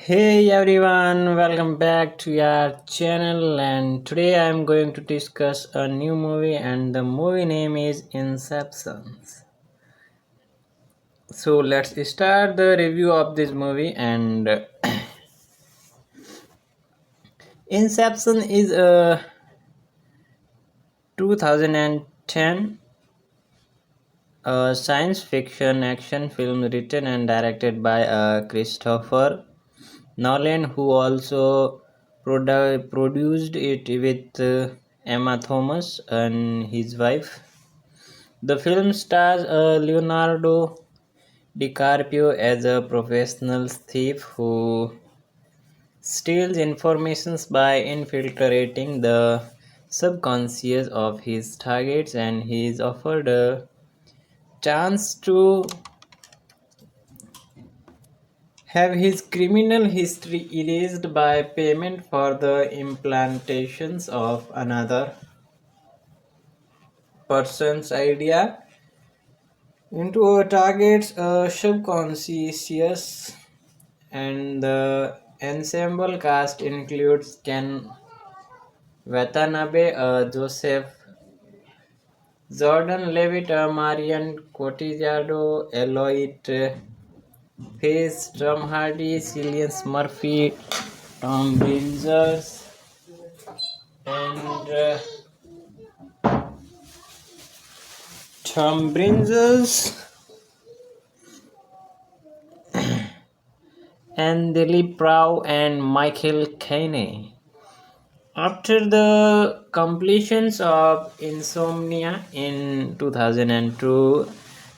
Hey everyone, welcome back to our channel. And today I'm going to discuss a new movie, and the movie name is Inception. So let's start the review of this movie. And Inception is a 2010 science fiction action film written and directed by Christopher Nolan, who also produced it with Emma Thomas and his wife. The film stars Leonardo DiCaprio as a professional thief who steals information by infiltrating the subconscious of his targets, and he is offered a chance to have his criminal history erased by payment for the implantations of another person's idea into a target's subconscious. And the ensemble cast includes Ken Watanabe, Joseph Jordan-Levitt, Marion Cotillard, Eloit Pace, Tom Hardy, Cillian Murphy, Tom Brinzers, and Tom Brinzers and Dilip Rao and Michael Caine. After the completions of Insomnia in 2002,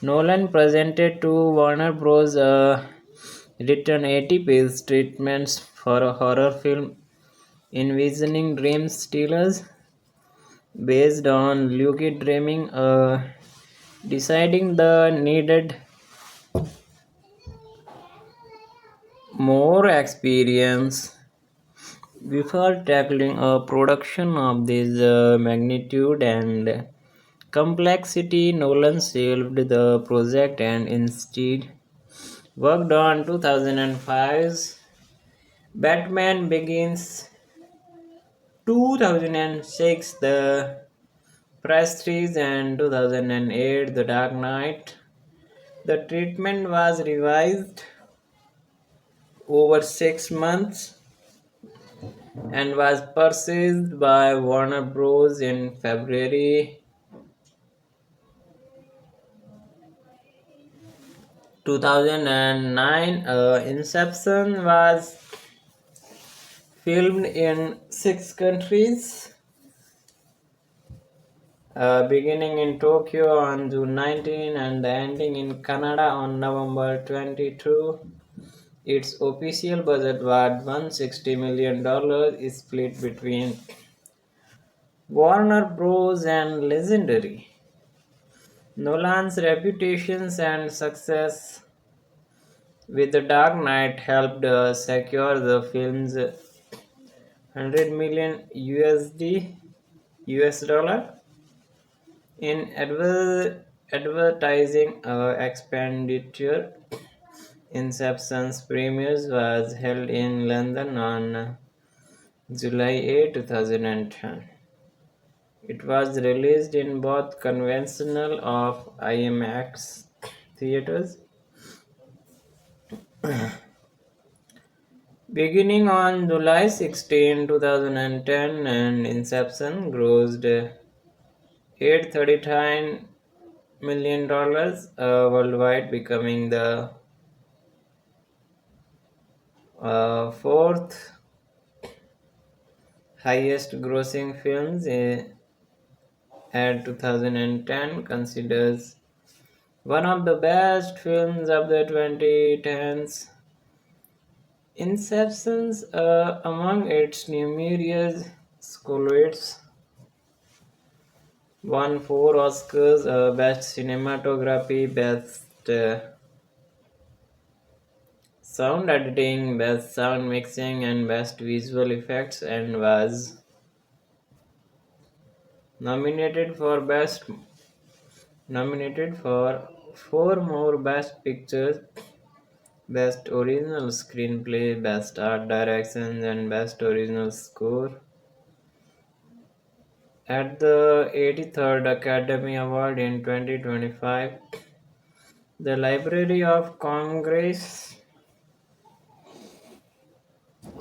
Nolan presented to Warner Bros. Written 80-page treatments for a horror film envisioning dream stealers based on lucid dreaming, deciding the needed more experience before tackling a production of this magnitude and complexity. Nolan shelved the project and instead worked on 2005's Batman Begins, 2006 The Prestige, and 2008 The Dark Knight. The treatment was revised over 6 months and was purchased by Warner Bros. In February 2009. Inception was filmed in 6 countries, beginning in Tokyo on June 19 and ending in Canada on November 22. Its official budget was $160 million, split between Warner Bros. And Legendary. Nolan's reputation and success with The Dark Knight helped secure the film's 100 million US dollar in advertising expenditure. Inception's premiere was held in London on July 8, 2010. It was released in both conventional of IMAX theaters beginning on July 16, 2010, and Inception grossed $839 million worldwide, becoming the fourth highest grossing films at 2010, considers one of the best films of the 2010s. Inception's among its numerous accolades won 4 Oscars: Best Cinematography, Best Sound Editing, Best Sound Mixing, and Best Visual Effects, and was nominated for best nominated for 4 more Best Pictures, Best Original Screenplay, Best Art Direction, and Best Original Score at the 83rd Academy Award in 2025. The Library of Congress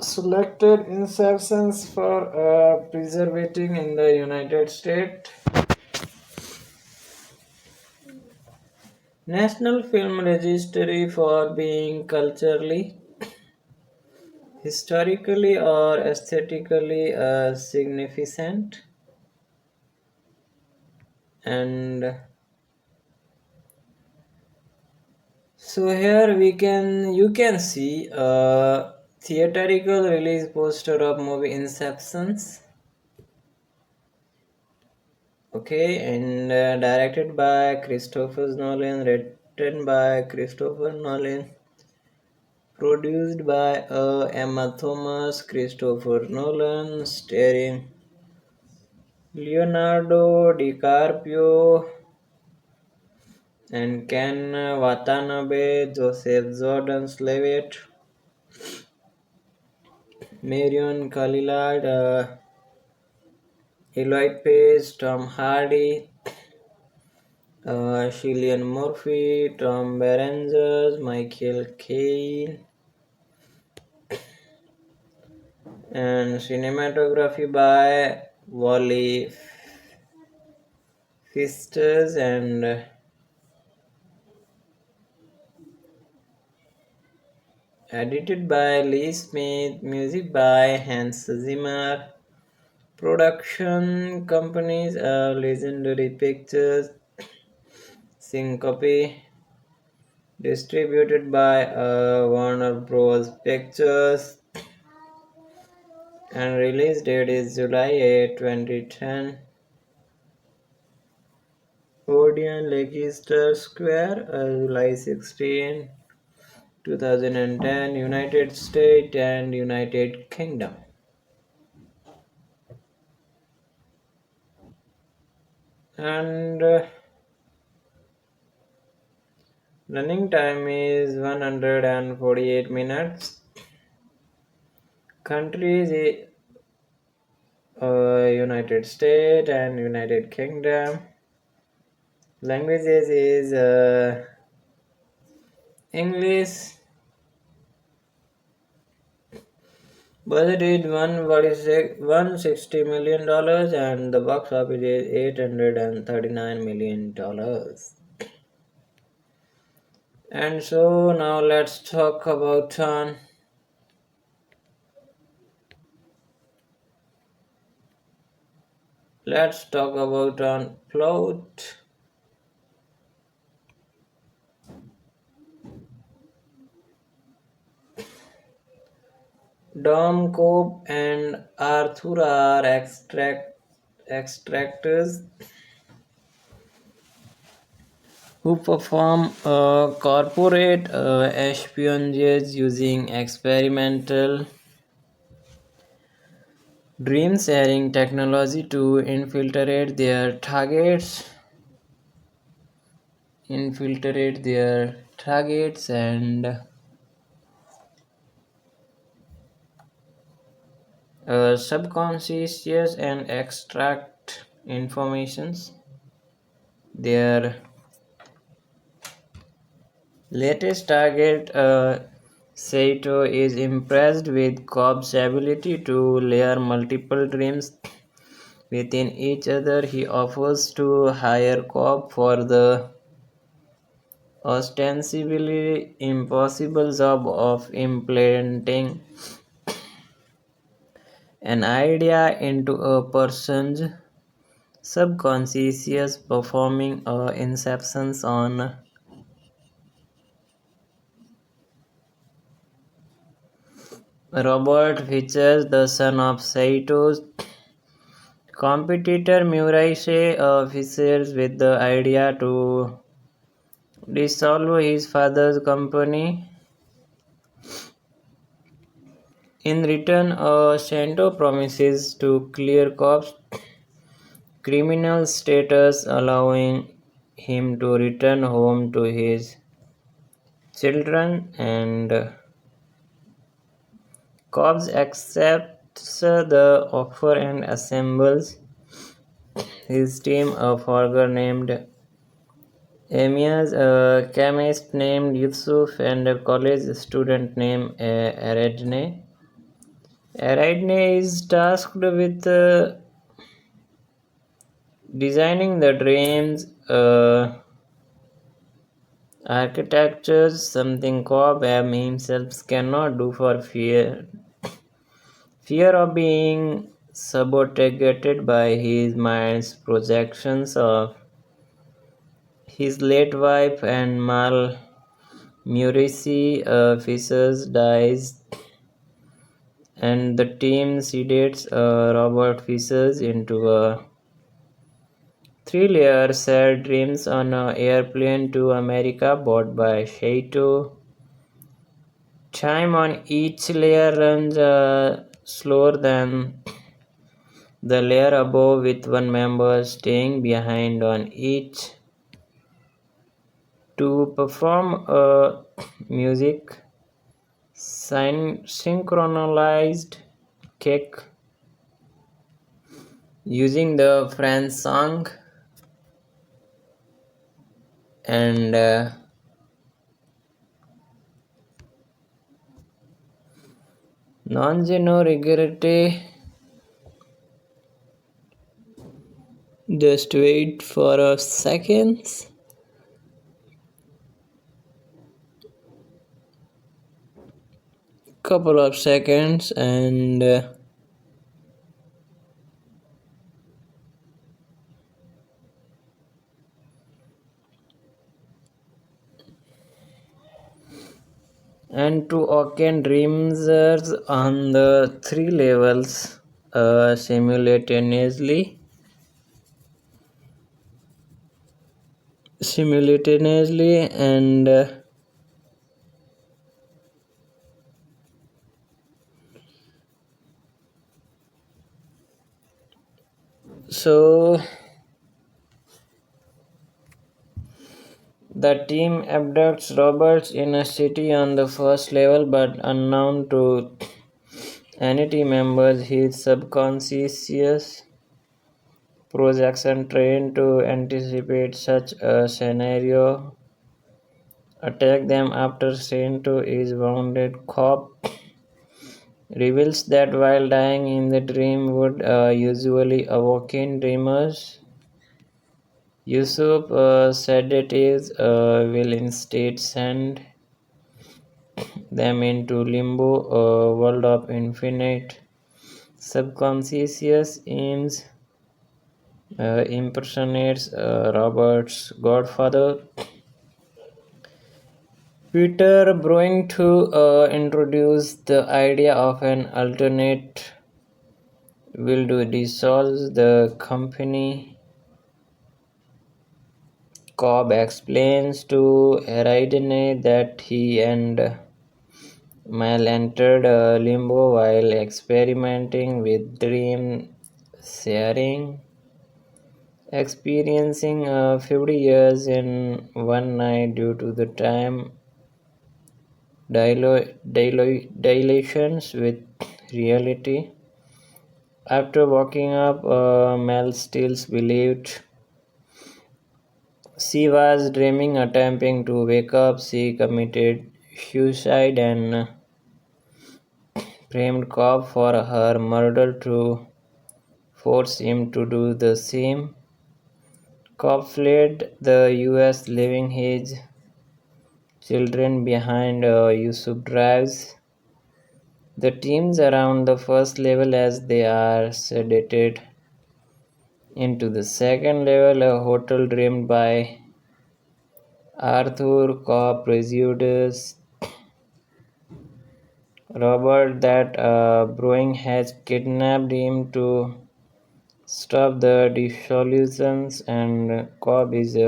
selected Inception for preserving in the United States. National Film Registry for being culturally, historically, or aesthetically significant. And so here you can see a theatrical release poster of movie Inceptions. Okay, and directed by Christopher Nolan, written by Christopher Nolan, produced by Emma Thomas, Christopher Nolan, starring Leonardo DiCaprio and Ken Watanabe, Joseph Jordan-Levitt, Marion Cotillard, Eloy Page, Tom Hardy, Cillian Murphy, Tom Berenger, Michael Caine, and cinematography by Wally Fisters and edited by Lee Smith, music by Hans Zimmer. Production companies are Legendary Pictures, Syncope, distributed by Warner Bros. Pictures, and release date is July 8, 2010. Odeon Leicester Square, July 16, 2010, United States and United Kingdom. And running time is 148 minutes. Countries United States and United Kingdom. Languages is English. Budget is $160 million and the box office is $839 million. And so now let's talk about on plot. Dom Cobb and Arthur are extractors who perform corporate espionage using experimental dream sharing technology to infiltrate their targets and subconscious and extract informations. Their latest target, Saito, is impressed with Cobb's ability to layer multiple dreams within each other. He offers to hire Cobb for the ostensibly impossible job of implanting an idea into a person's subconscious, performing inceptions on Robert Fischer, the son of Saito's competitor Muraise, Fischer with the idea to dissolve his father's company. In return, Santo promises to clear Cobb's criminal status, allowing him to return home to his children, and Cobbs accepts the offer and assembles his team, a forger named Amias, a chemist named Yusuf, and a college student named Aradne. Aradne is tasked with designing the dreams architectures, something Cobb himself cannot do for fear of being subjugated by his mind's projections of his late wife and Mal Muricy Fisher's dies, and the team sedates Robert Fisher into a three-layer sad dreams on an airplane to America bought by Shaito. Time on each layer runs slower than the layer above, with one member staying behind on each to perform a music synchronized kick using the French song and non geno regrette. Just wait for a second. Couple of seconds, and to Ocken dreamers on the three levels simultaneously, and so the team abducts Roberts in a city on the first level, but unknown to any team members, his subconscious projection trained to anticipate such a scenario attack them after Saint is wounded. Cobb reveals that while dying in the dream would usually awaken dreamers, Yusuf sedatives will instead send them into limbo, a world of infinite subconscious aims. Impersonates Robert's godfather Peter, brewing to introduce the idea of an alternate will to dissolve the company. Cobb explains to Aridane that he and Mal entered limbo while experimenting with dream sharing, experiencing 50 years in one night due to the time dilations with reality. After waking up, Mel still believed she was dreaming. Attempting to wake up, she committed suicide and blamed Cobb for her murder to force him to do the same. Cobb fled the US, leaving his children behind. Yusuf drives the teams around the first level as they are sedated into the second level, a hotel dreamed by Arthur Cobb presumes Robert that Brewing has kidnapped him to stop the dissolutions, and Cobb is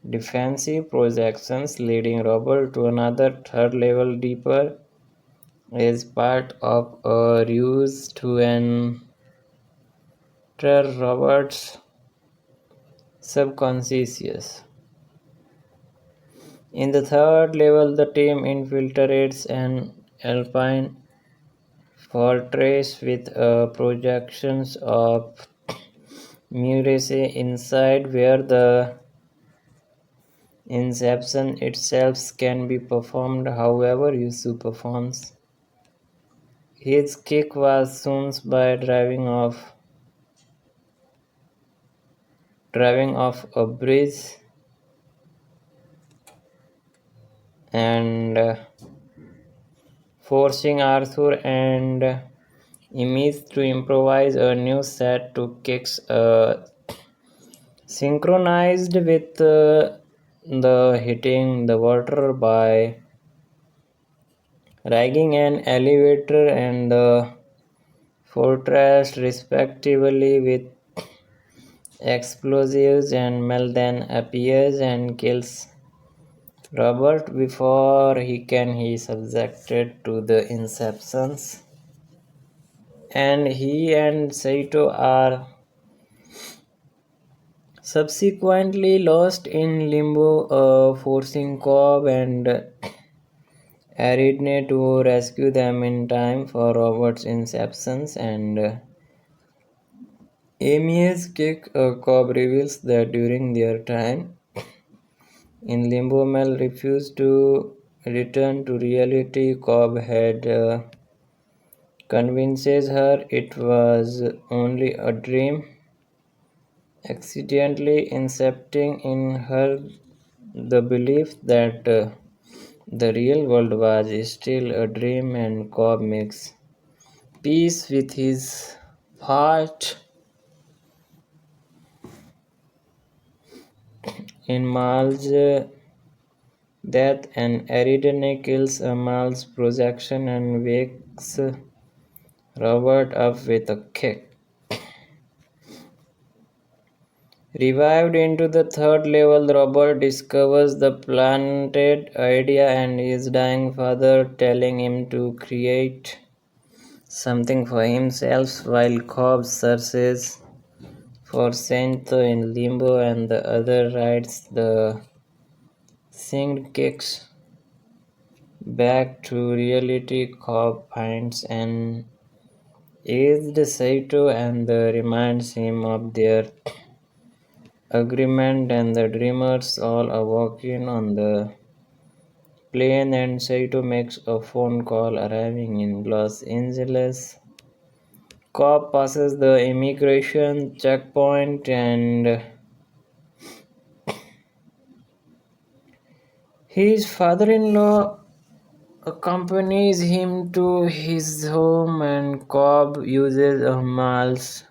defensive projections leading Robert to another third level deeper as part of a ruse to enter Robert's subconscious. In the third level, the team infiltrates an alpine fortress with projections of Muracy inside where the Inception itself can be performed however Yusu performs. His kick was soon by driving off a bridge and forcing Arthur and Emmys to improvise a new set to kicks synchronized with the hitting the water by rigging an elevator and the fortress respectively with explosives, and Mel then appears and kills Robert before he subjected to the Inceptions, and he and Saito are subsequently lost in limbo, forcing Cobb and Aridne to rescue them in time for Robert's Inceptions, and Amy's kick. Cobb reveals that during their time in limbo, Mel refused to return to reality. Cobb had convinces her it was only a dream, accidentally incepting in her the belief that the real world was still a dream, and Cobb makes peace with his heart in Mal's death, and Ariadne kills Mal's projection and wakes Robert up with a kick. Revived into the third level, Robert discovers the planted idea and his dying father telling him to create something for himself, while Cobb searches for Santo in limbo and the other rides the singed kicks back to reality. Cobb finds an aged Saito and reminds him of their agreement, and the dreamers all awaken on the plane, and Saito makes a phone call arriving in Los Angeles. Cobb passes the immigration checkpoint and his father-in-law accompanies him to his home, and Cobb uses a Mal's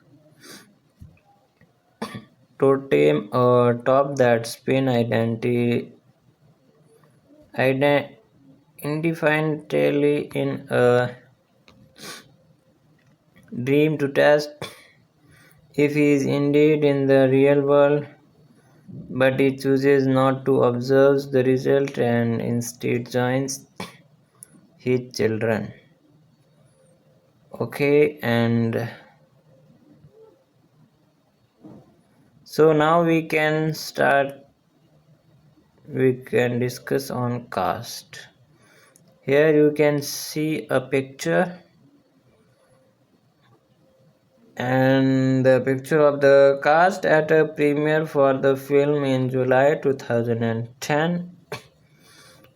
totem, a top that spin indefinitely in a dream to test if he is indeed in the real world, but he chooses not to observe the result and instead joins his children. Okay, and so now we can discuss on cast. Here you can see a picture, and the picture of the cast at a premiere for the film in July 2010.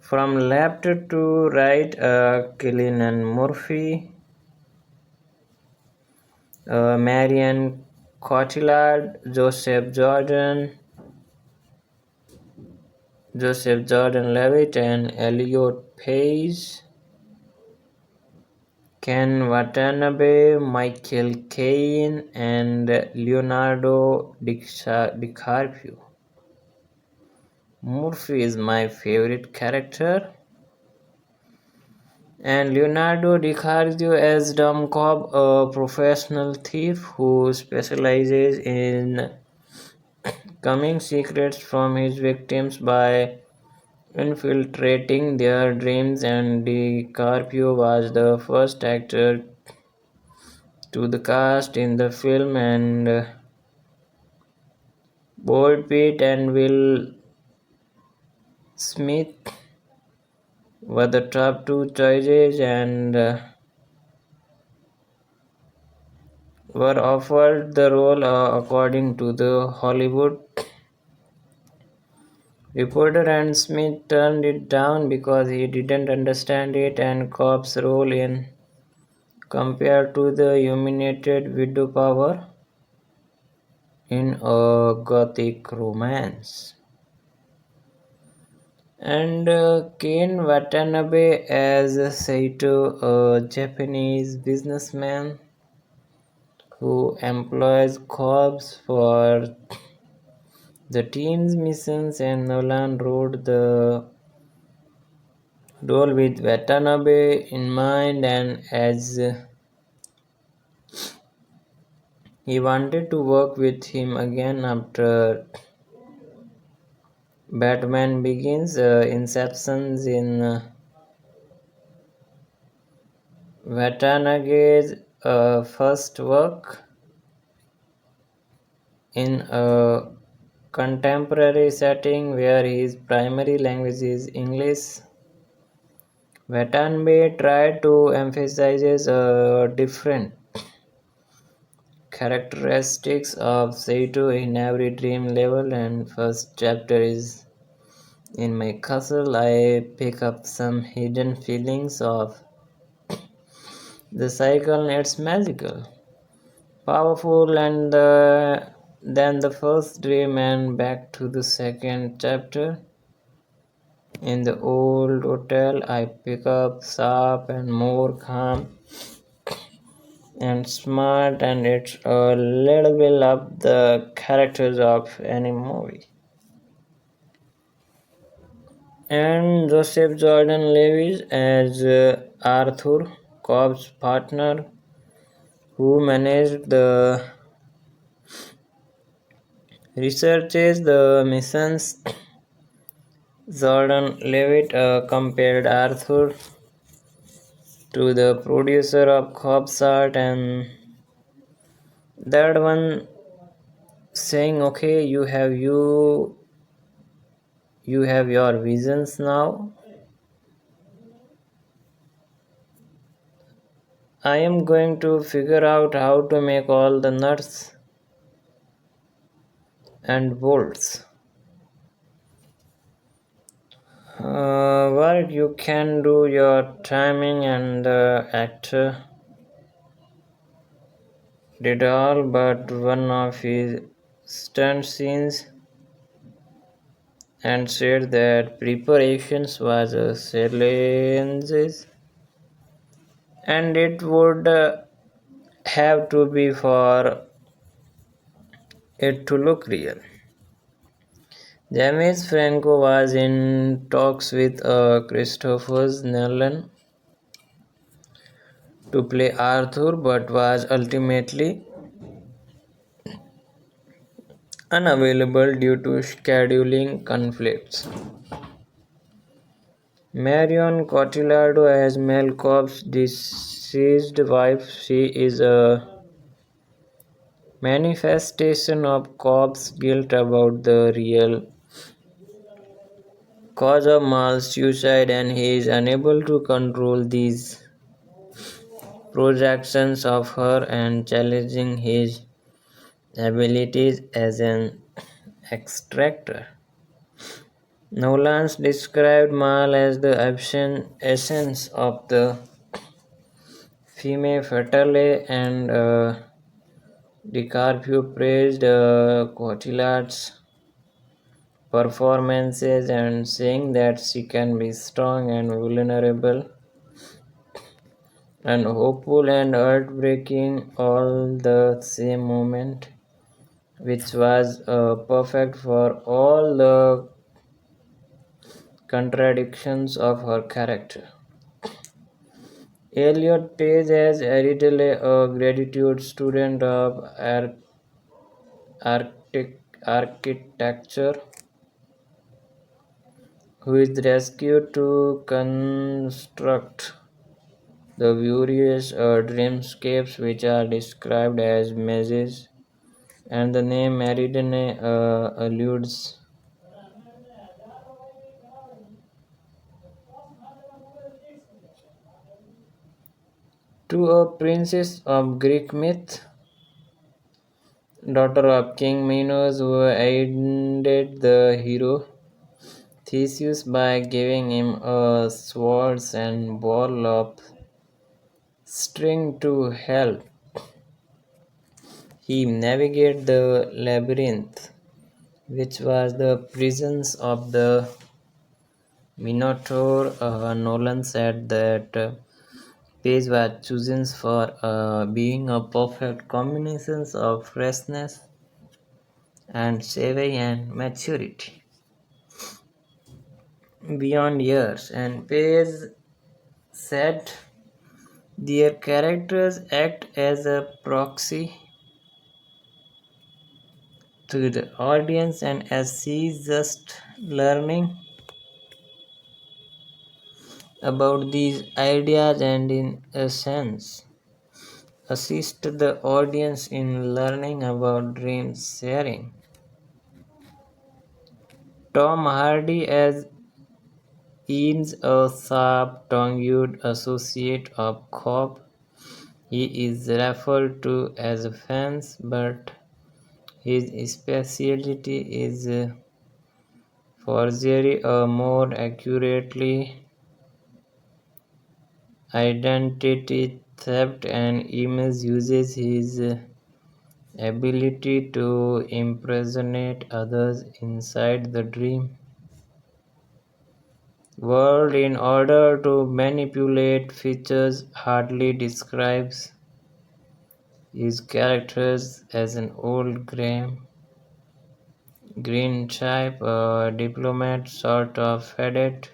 From left to right, Cillian Murphy, Marion Cotillard, Joseph Gordon-Levitt, and Elliot Page, Ken Watanabe, Michael Caine, and Leonardo DiCaprio. Murphy is my favorite character, and Leonardo DiCaprio as Dom Cobb, a professional thief who specializes in coming secrets from his victims by infiltrating their dreams, and DiCaprio was the first actor to the cast in the film, and Brad Pitt and Will Smith were the top two choices and were offered the role according to the Hollywood Reporter, and Smith turned it down because he didn't understand it and Cobb's role in compared to the humiliated widow power in a gothic romance. And Ken Watanabe as Saito, a Japanese businessman who employs Cobbs for the team's missions, and Nolan wrote the role with Watanabe in mind, and as he wanted to work with him again after Batman Begins. Inception in Watanabe's first work in a contemporary setting where his primary language is English. Watanabe tried to emphasize different characteristics of Saito in every dream level, and first chapter is in my castle. I pick up some hidden feelings of the cycle. It's magical, powerful, and then the first dream, and back to the second chapter. In the old hotel, I pick up sharp and more calm and smart, and it's a little bit of the characters of any movie. And Joseph Jordan Lewis as Arthur, Cobb's partner, who managed the researches the missions. Jordan Levitt compared Arthur to the producer of Cobb's art, and that one saying, "Okay, you have your visions now. I am going to figure out how to make all the nuts and bolts. What you can do your timing, and the actor did all but one of his stunt scenes and said that preparations was a challenge and it would have to be for it to look real. James Franco was in talks with Christopher Nolan to play Arthur but was ultimately unavailable due to scheduling conflicts. Marion Cotillard as Mel Cobb's deceased wife. She is a manifestation of Cobb's guilt about the real cause of Mal's suicide, and he is unable to control these projections of her and challenging his abilities as an extractor. Nolan described Mal as the essence of the femme fatale, and DiCaprio praised Cotillard's performances and saying that she can be strong and vulnerable and hopeful and heartbreaking all the same moment, which was perfect for all the contradictions of her character. Elliot Page as Aridele, a gratitude student of architecture, who is rescued to construct the various dreamscapes which are described as mazes, and the name Aridene alludes To a princess of Greek myth, daughter of King Minos, who aided the hero Theseus by giving him a sword and ball of string to help him navigate the labyrinth, which was the prisons of the Minotaur. Nolan said that page was chosen for being a perfect combination of freshness and savvy and maturity beyond years. And Page said their characters act as a proxy to the audience, and as she's just learning about these ideas and in a sense assist the audience in learning about dream sharing. Tom Hardy as Ian's a sharp-tongued associate of Cobb. He is referred to as Fence, but his specialty is forgery, or more accurately, identity theft, and Eames uses his ability to impersonate others inside the dream world in order to manipulate features. Hardly describes his characters as an old green type, a diplomat, sort of faded,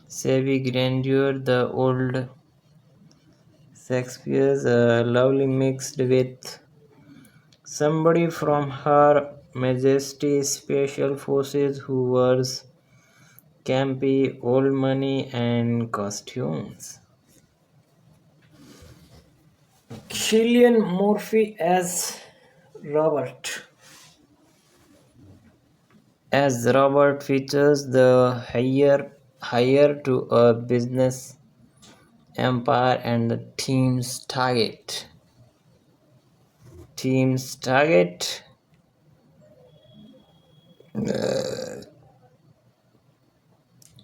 savvy grandeur, the old Shakespeare's lovely mixed with somebody from Her Majesty's Special Forces who wears campy old money and costumes. Cillian Murphy Robert. Robert features the hire to a business empire and the team's target.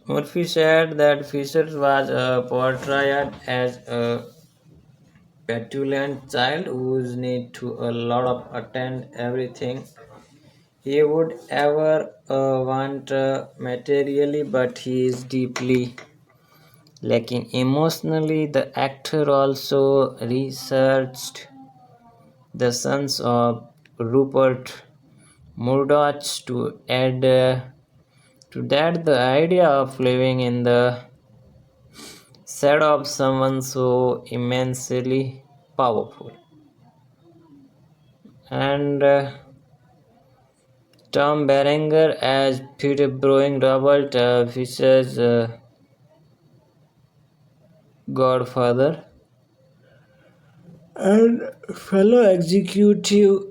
Murphy said that Fisher was portrayed as a petulant child whose need to a lot of attend everything he would ever want materially, but he is deeply lacking emotionally. The actor also researched the sons of Rupert Murdoch to add to that the idea of living in the shadow of someone so immensely powerful. And Tom Berenger as Peter Brewing, Robert Fisher's godfather and fellow executive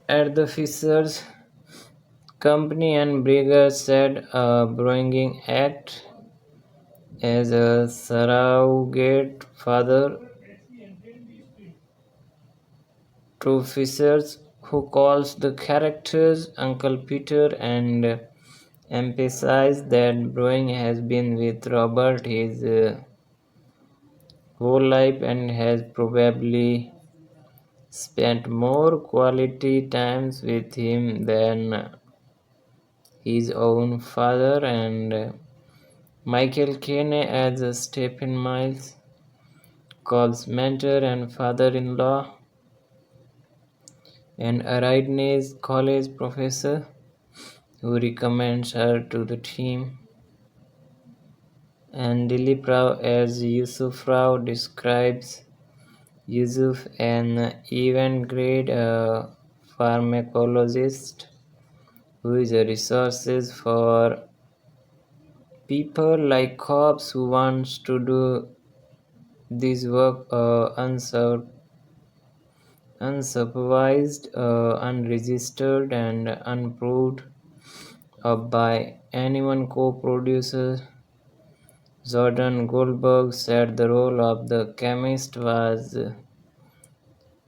at the Fisher's company, and Brigger said Brewing act as a surrogate father to Fishers, who calls the characters Uncle Peter, and emphasized that Brewing has been with Robert his whole life and has probably spent more quality times with him than his own father. And Michael Caine as Stephen Miles, Cobb's mentor and father-in-law, and Ariadne's college professor, who recommends her to the team. And Dilip Rao as Yusuf Rao describes Yusuf, an event-grade pharmacologist who is a resources for people like cops who wants to do this work unsupervised, unregistered, and unproved of by anyone. Co-producer Jordan Goldberg said the role of the chemist was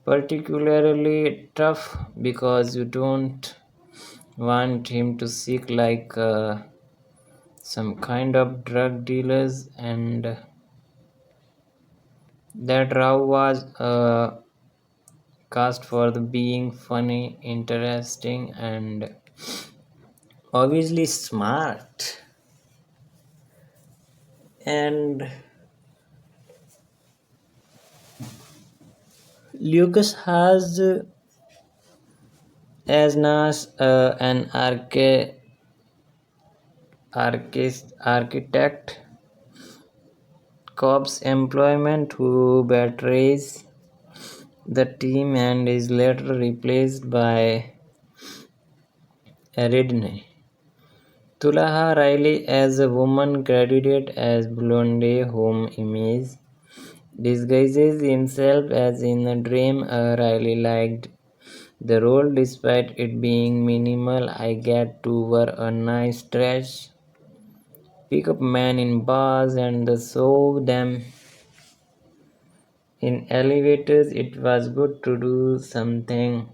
particularly tough because you don't want him to seek like some kind of drug dealers, and that Rao was cast for the being funny, interesting, and obviously smart. And Lucas has as Nas an architect Cobb's employment who betrays the team and is later replaced by Aridne. Tulaha Riley as a woman credited as Blonde whom Image disguises himself as in a dream. Riley liked the role despite it being minimal. I get to wear a nice dress, pick up men in bars and show them in elevators. It was good to do something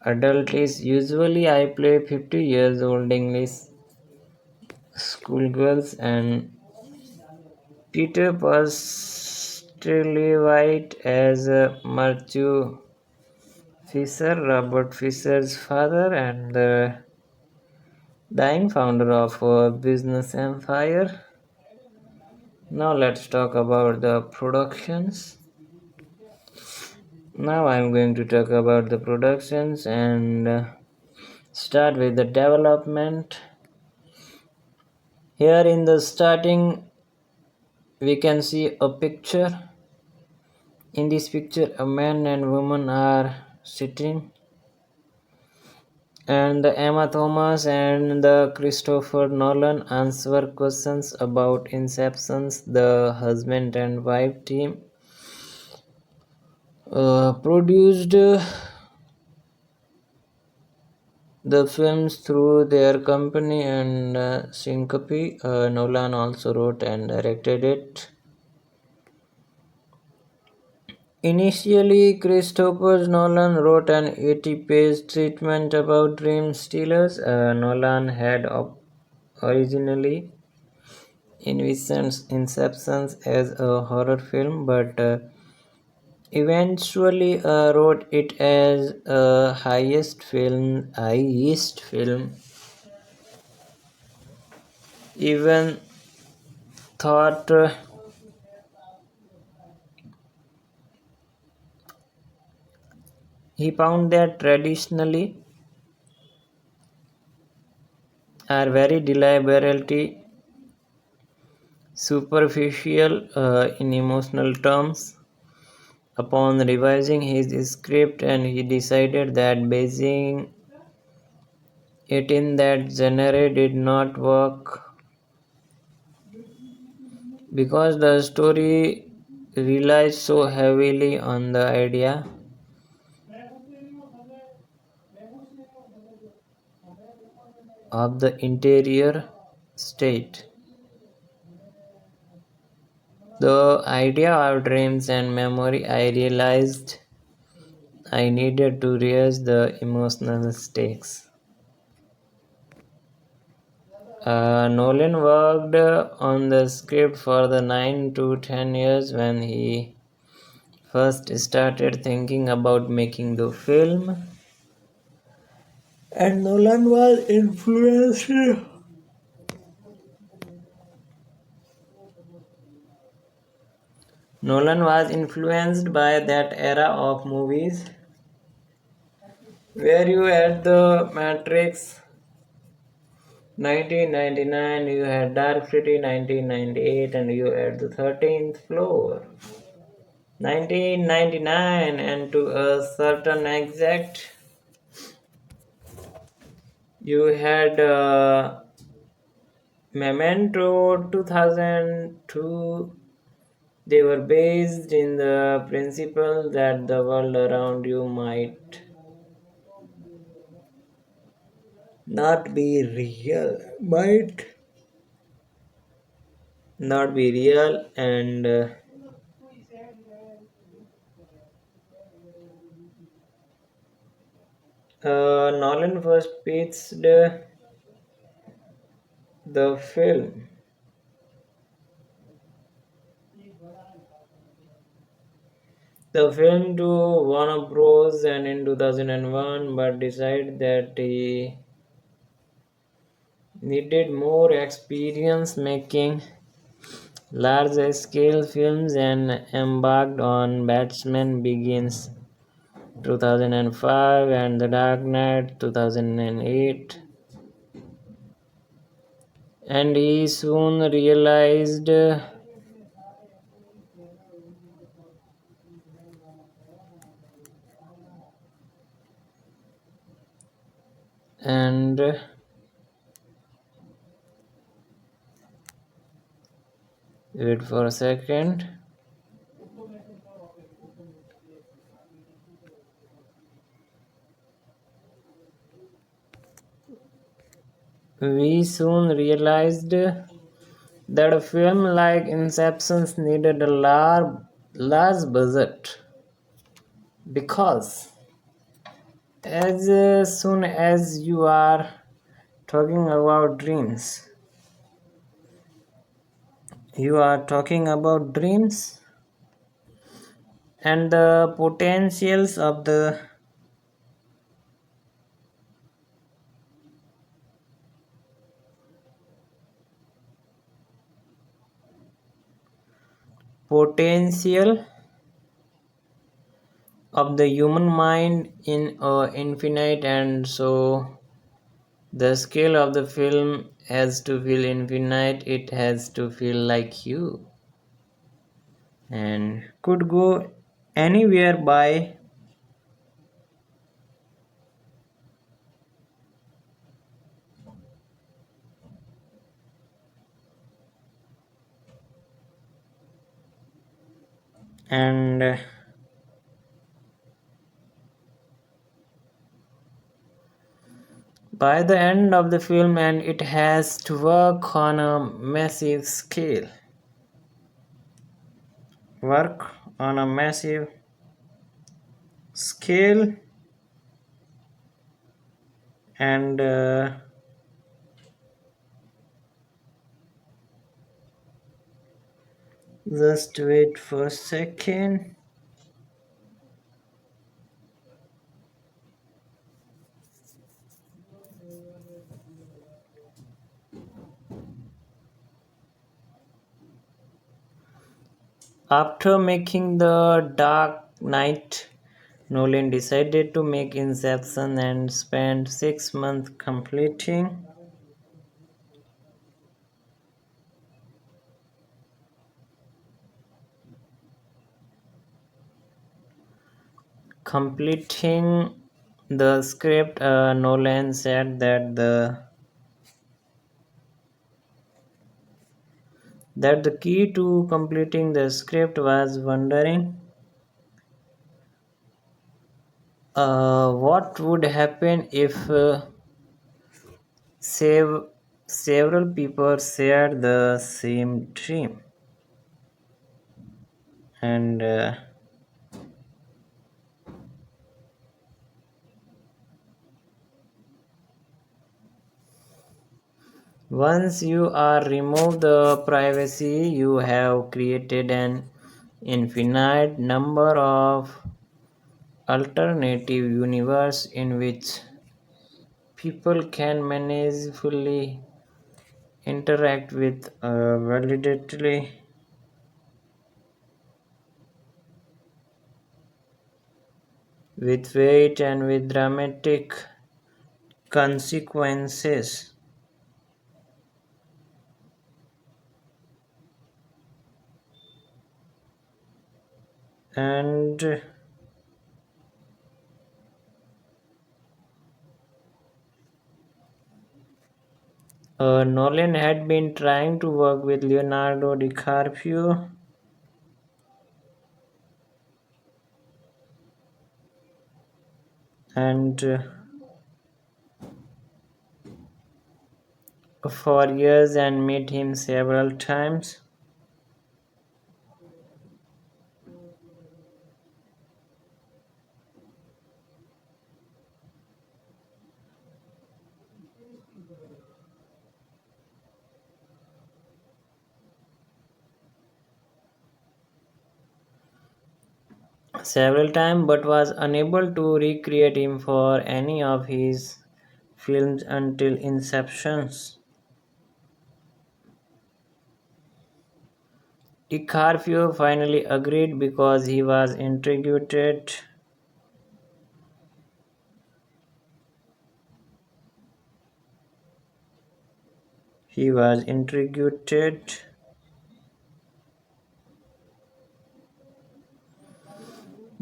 adultish. Usually I play 50 years old English schoolgirls and Peter Pastelevite as Matthew Fisher, Robert Fisher's father and the dying founder of a business empire. Now let's talk about the productions. Now I'm going to talk about the productions and start with the development. Here in the starting, we can see a picture. In this picture, a man and woman are sitting, and the Emma Thomas and the Christopher Nolan answer questions about Inception's the husband and wife team produced the films through their company and Syncope. Nolan also wrote and directed it. Initially, Christopher Nolan wrote an 80-page treatment about Dream Stealers. Nolan had originally envisioned Inception as a horror film, but eventually wrote it as a heist film. Even thought he found that traditionally are very deliberately superficial in emotional terms. Upon revising his script, and he decided that basing it in that genre did not work because the story relies so heavily on the idea of the interior state. The idea of dreams and memory, I realized I needed to raise the emotional stakes. Nolan worked on the script for the 9 to 10 years when he first started thinking about making the film, and Nolan was influenced by that era of movies where you had the Matrix 1999, you had Dark City 1998, and you had the 13th Floor 1999, and to a certain exact, you had Memento 2002. They were based in the principle that the world around you might not be real, might not be real. And Nolan first pitched the film to Warner Bros. And in 2001, but decided that he needed more experience making large scale films and embarked on Batman Begins 2005 and The Dark Knight 2008. And he soon realized and wait for a second. We soon realized that a film like Inception needed a large budget because as soon as you are talking about dreams, you are talking about dreams and the potentials of the potential of the human mind in infinite, and so the scale of the film has to feel infinite, it has to feel like you and could go anywhere by. And by the end of the film, and it has to work on a massive scale, work on a massive scale and just wait for a second. After making The Dark Knight, Nolan decided to make Inception and spent 6 months completing the script. Nolan said that the key to completing the script was wondering what would happen if sev- several people shared the same dream. And once you are remove the privacy, you have created an infinite number of alternative universe in which people can managefully interact with validately with weight and with dramatic consequences. And Nolan had been trying to work with Leonardo DiCaprio and for years and met him several times. several times but was unable to recreate him for any of his films until Inceptions. DiCaprio finally agreed because he was intrigued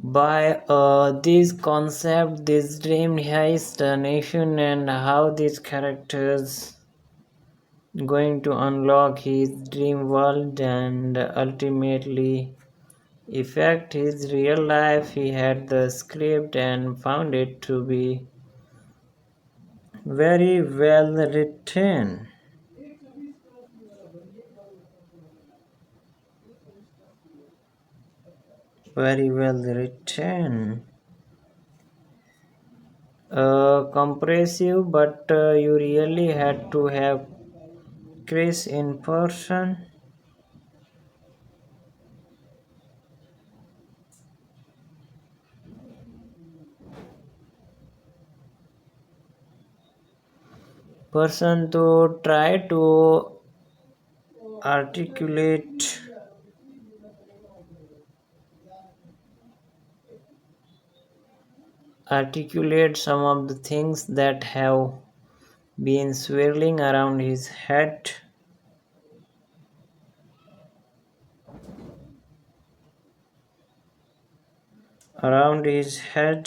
by this concept, this dream heist nation, and how these characters going to unlock his dream world and ultimately affect his real life. He had the script and found it to be very well written. Very well written. Compressive, but you really had to have Chris in person to try to articulate some of the things that have been swirling around his head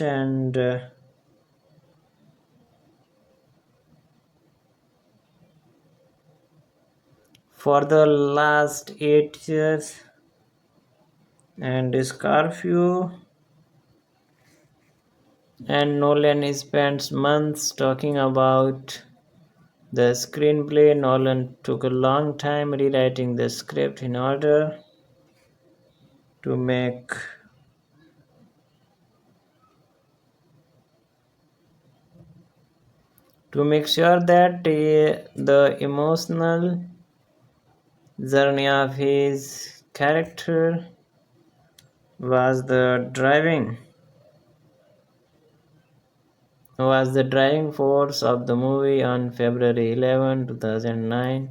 and for the last 8 years. And Scarfio and Nolan spent months talking about the screenplay. Nolan took a long time rewriting the script in order to make sure that the emotional journey of his character was the driving force of the movie. On February 11, 2009,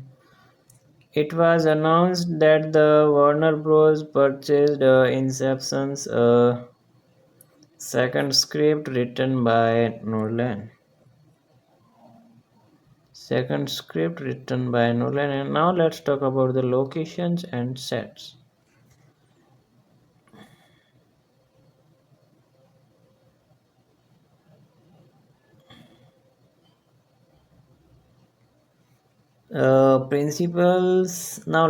it was announced that the Warner Bros. Purchased Inception's second script written by Nolan. And now let's talk about the locations and sets. Principles now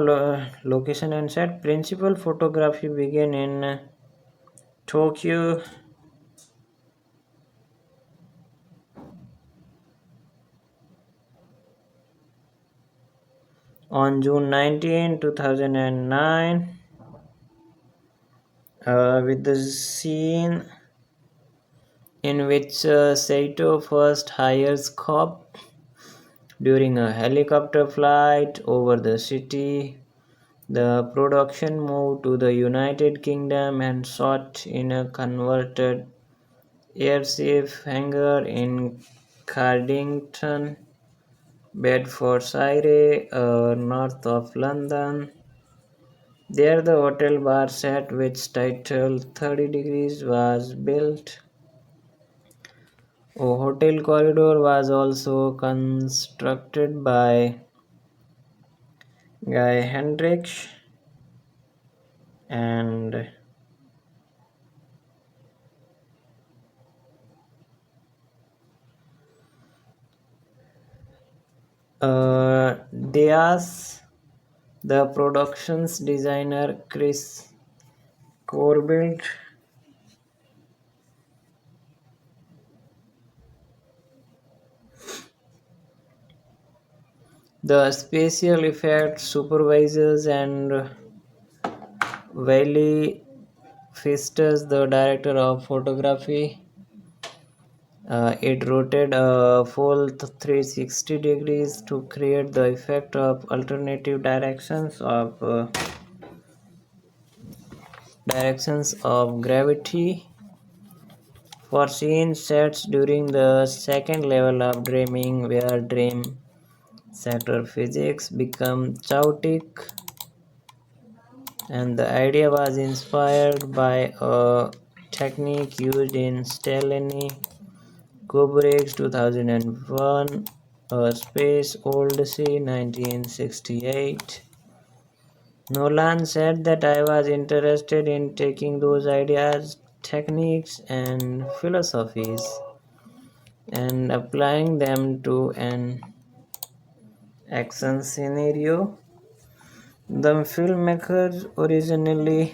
location and set. Principal photography began in Tokyo on June 19, 2009, with the scene in which Saito first hires cop during a helicopter flight over the city. The production moved to the United Kingdom and shot in a converted airship hangar in Cardington, Bedfordshire, north of London. There the hotel bar set, which titled 30 Degrees, was built. A hotel corridor was also constructed by Guy Hendricks and Diaz. The production's designer Chris Corbilt the special effects supervisors and Wiley Fistus, the director of photography. It rotated a full 360 degrees to create the effect of alternative directions of directions of gravity for scene sets during the second level of dreaming, where dream sector physics become chaotic, and the idea was inspired by a technique used in Stanley Kubrick's 2001 A Space Odyssey 1968. Nolan said that I was interested in taking those ideas, techniques, and philosophies and applying them to an action scenario. The filmmakers originally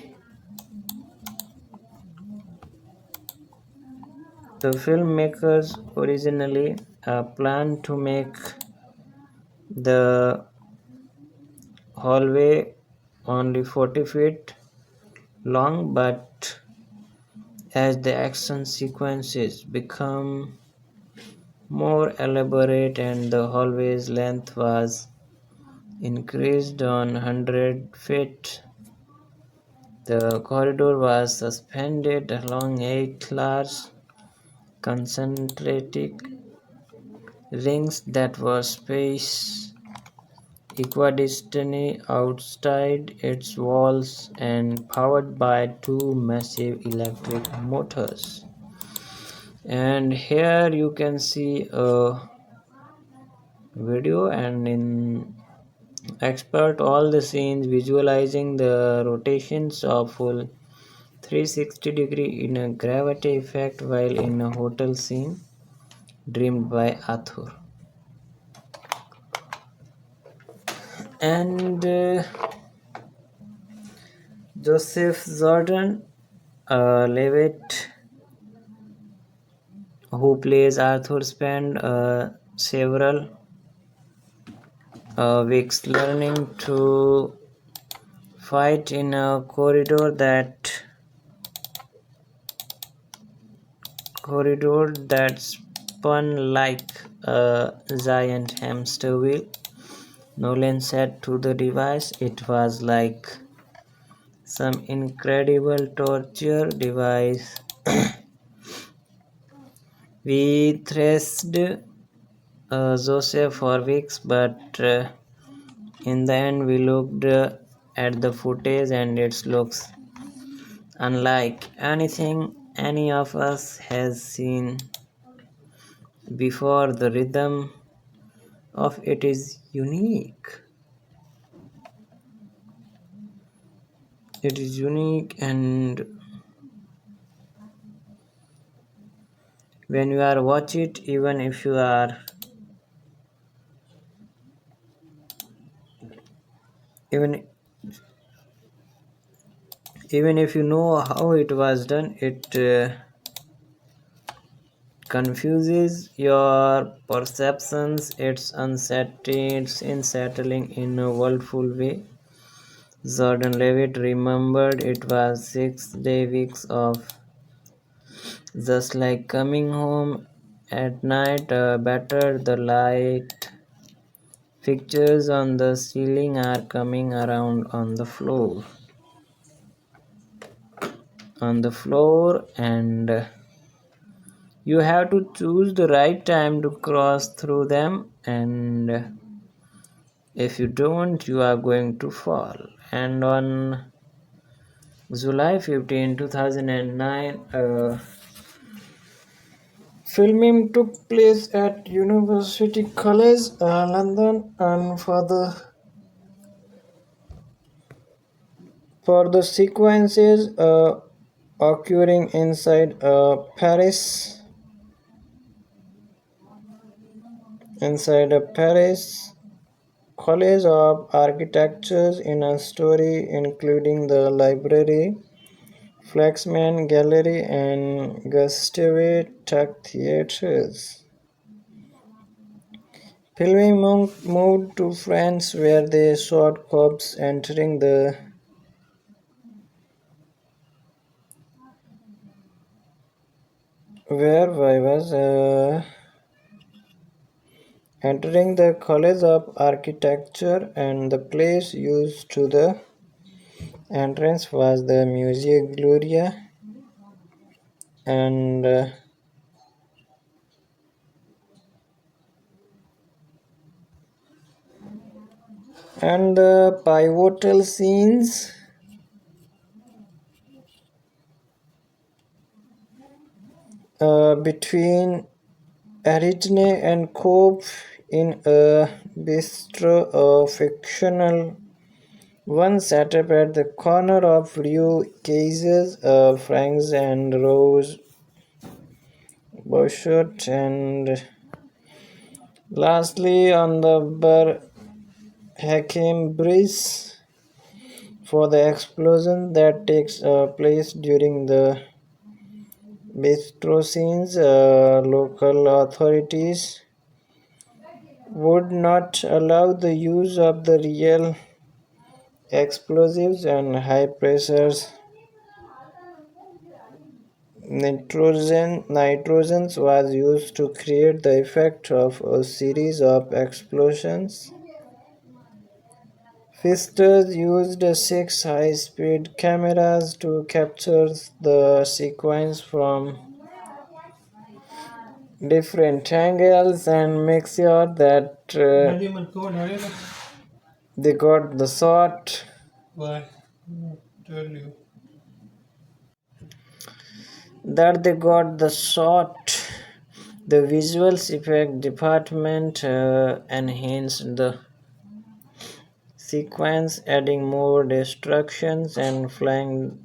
planned to make the hallway only 40 feet long, but as the action sequences become more elaborate and the hallway's length was increased on 100 feet, the corridor was suspended along 8 large concentric rings that were spaced equidistantly outside its walls and powered by two massive electric motors. And here you can see a video and in expert all the scenes visualizing the rotations of full 360-degree in a gravity effect while in a hotel scene dreamed by Arthur. And Joseph Jordan Levitt, who plays Arthur, spent several weeks learning to fight in a corridor that spun like a giant hamster wheel. Nolan said to the device, "It was like some incredible torture device. We thrashed Joseph for weeks, but in the end, we looked at the footage and it looks unlike anything any of us has seen before. The rhythm of it is unique. It is unique, and when you are watch it, even even if you know how it was done, it confuses your perceptions. It's unsettling in a wonderful way. Jordan Levitt remembered it was 6 day weeks of just like coming home at night. Better the light fixtures on the ceiling are coming around on the floor, and you have to choose the right time to cross through them, and if you don't, you are going to fall. And on July 15, 2009, filming took place at University College, London, and for the sequences occurring inside a Paris College of Architectures in a story including the library, Flaxman Gallery, and Gustave Tuck Theatres. Filming moved to France where they shot cops entering the College of Architecture, and the place used to the entrance was the Museo Gloria and and the pivotal scenes between Ariadne and Cope in a bistro, a fictional one set up at the corner of Rio Cases, Franks and Rose Bouchot, and lastly on the Bar Hakim Bridge for the explosion that takes place during the bistro scenes. Local authorities would not allow the use of the real explosives and high pressures nitrogens was used to create the effect of a series of explosions. Fisters used six high-speed cameras to capture the sequence from different angles and make sure that they got the shot. Why? Tell you. That they got the shot. The visuals effect department enhanced the sequence, adding more destructions and flying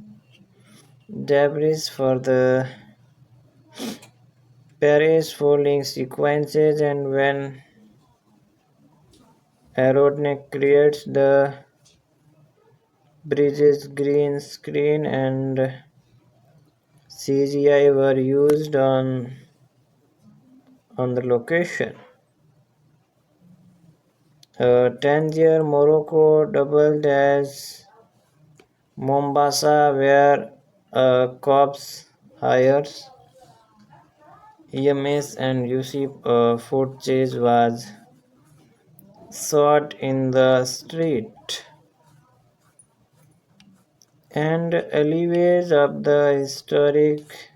debris for the Paris falling sequences, and when Aerodneck creates the bridges green screen and CGI were used on the location. Tangier, Morocco doubled as Mombasa, where cops hires EMS and Yusuf foot chase was shot in the street, and alleyways of the historic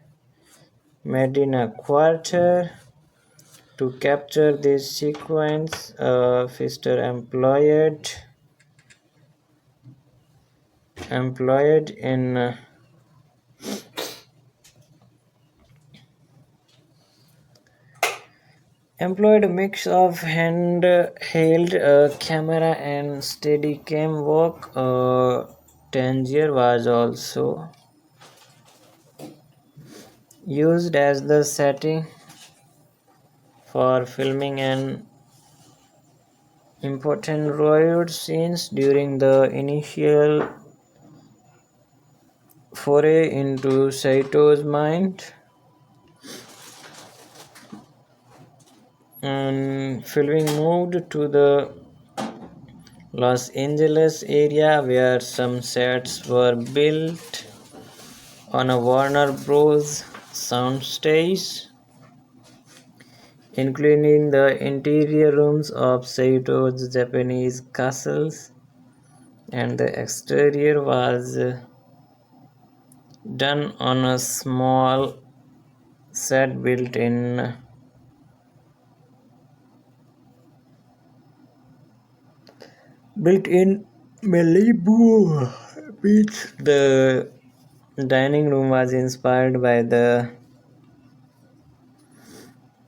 Medina quarter. To capture this sequence, Pfister employed in employed a mix of handheld camera and Steadicam work. Tangier was also used as the setting for filming an important road scenes during the initial foray into Saito's mind. And filming moved to the Los Angeles area where some sets were built on a Warner Bros. Soundstage, including the interior rooms of Saito's Japanese castles, and the exterior was done on a small set built in Malibu Beach. The dining room was inspired by the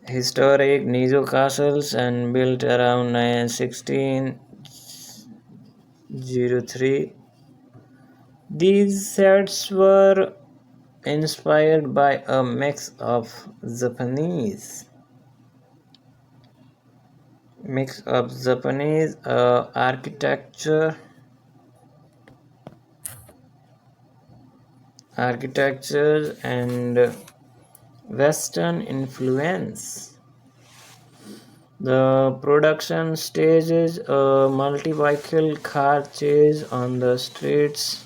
historic Nizo castles and built around 1603. These sets were inspired by a mix of Japanese architecture and Western influence. The production stages a multi-vehicle car chase on the streets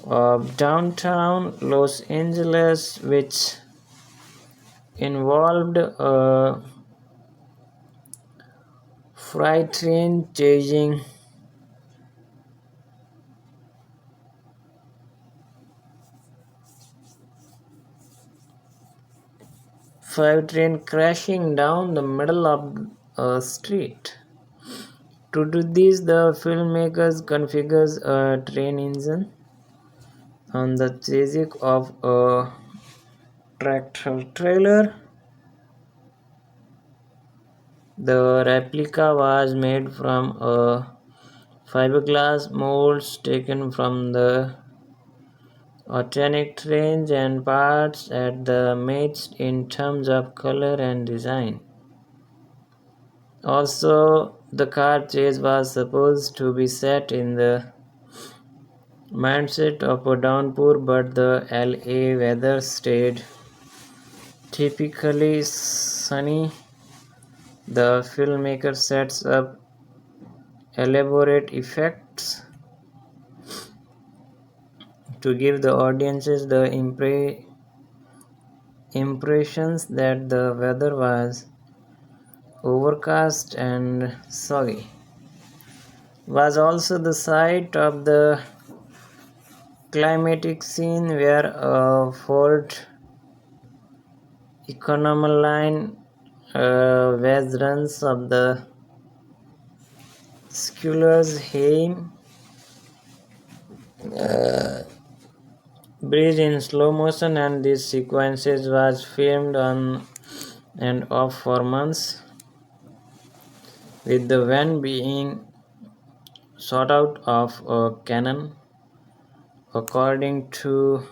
of downtown Los Angeles, which involved a freight train chasing 5 train crashing down the middle of a street. To do this, the filmmakers configures a train engine on the chassis of a tractor trailer. The replica was made from a fiberglass molds taken from the authentic trains and parts at the matched in terms of color and design. Also, the car chase was supposed to be set in the mindset of a downpour, but the LA weather stayed typically sunny. The filmmaker sets up elaborate effects to give the audiences the impressions that the weather was overcast and soggy. Was also the site of the climatic scene where a Ford Econoline waves runs up the Schuler's Heim bridge in slow motion, and this sequences was filmed on and off for months, with the van being shot out of a cannon, according to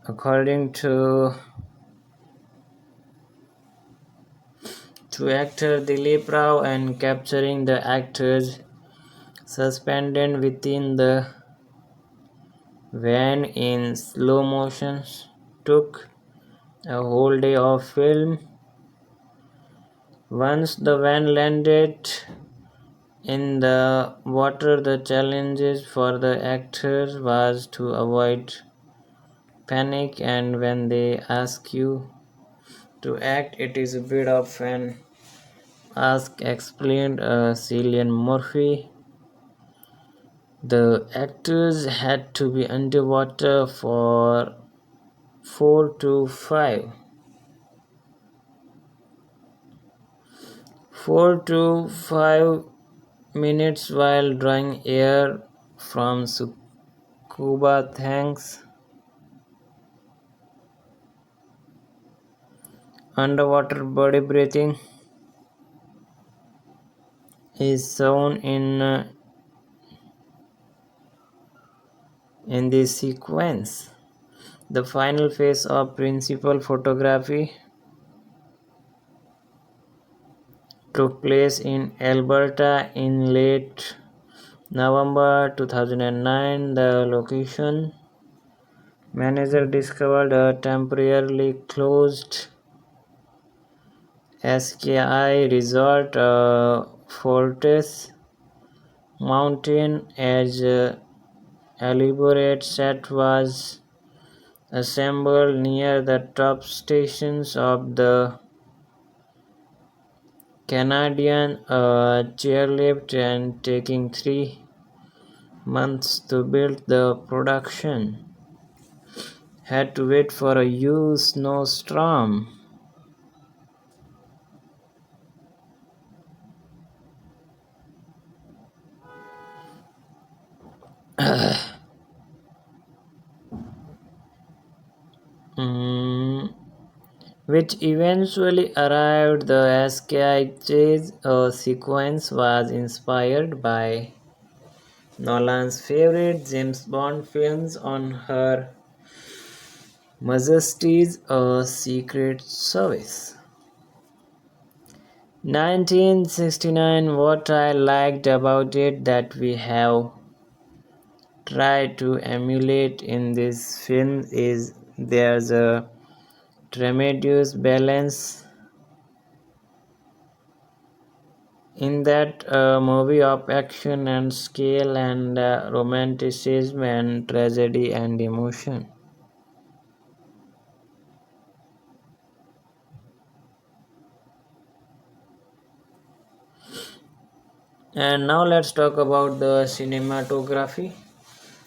according to actor Dilip Rao, and capturing the actors suspended within the van in slow motion took a whole day of film. Once the van landed in the water, the challenges for the actors was to avoid panic, and when they ask you to act, it is a bit of an ask, explained Cillian Murphy. The actors had to be underwater for 4 to 5 minutes while drawing air from scuba tanks. Underwater body breathing is shown in this sequence. The final phase of principal photography took place in Alberta in late November 2009. The location manager discovered a temporarily closed SKI resort, Fortress Mountain, as elaborate set was assembled near the top stations of the Canadian chairlift, and taking 3 months to build. The production had to wait for a huge snowstorm. Mm, which eventually arrived. The SKI chase sequence was inspired by Nolan's favorite James Bond films on Her Majesty's Secret Service. 1969. What I liked about it that we have tried to emulate in this film is there's a tremendous balance in that movie of action and scale and romanticism and tragedy and emotion. And now let's talk about the cinematography.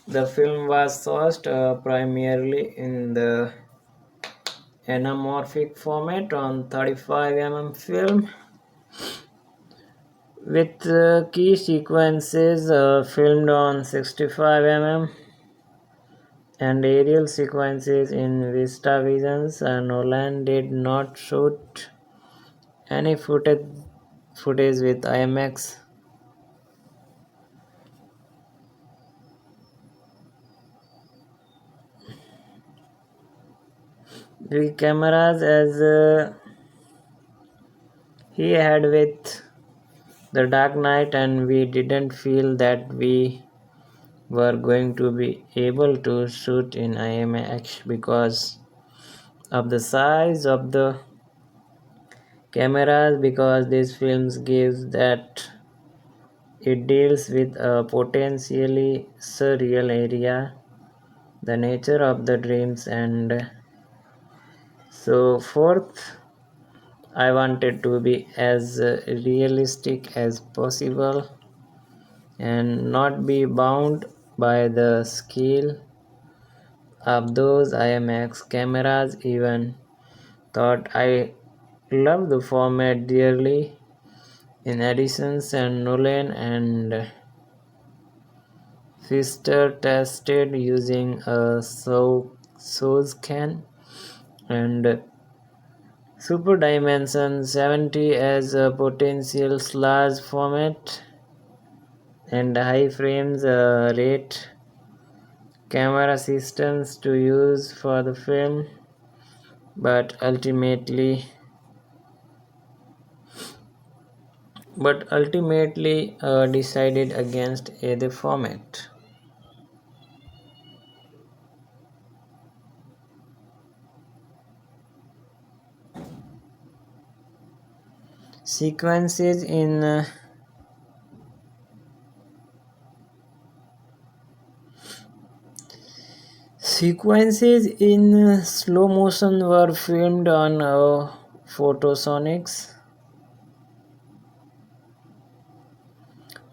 The film was sourced primarily in the anamorphic format on 35 film with key sequences filmed on 65 and aerial sequences in Vista Visions. Nolan did not shoot any footage with IMAX. The cameras as he had with The Dark Knight, and we didn't feel that we were going to be able to shoot in IMAX because of the size of the cameras, because these films gives that it deals with a potentially surreal area, the nature of the dreams and so forth. I wanted to be as realistic as possible and not be bound by the scale of those IMAX cameras. Even thought I love the format dearly. In addition, and Nolan and Pfister tested using a SOSCAN and Super Dimension 70 as a potential large format and high frames rate camera systems to use for the film, but ultimately decided against either format. Sequences in slow motion were filmed on Photosonics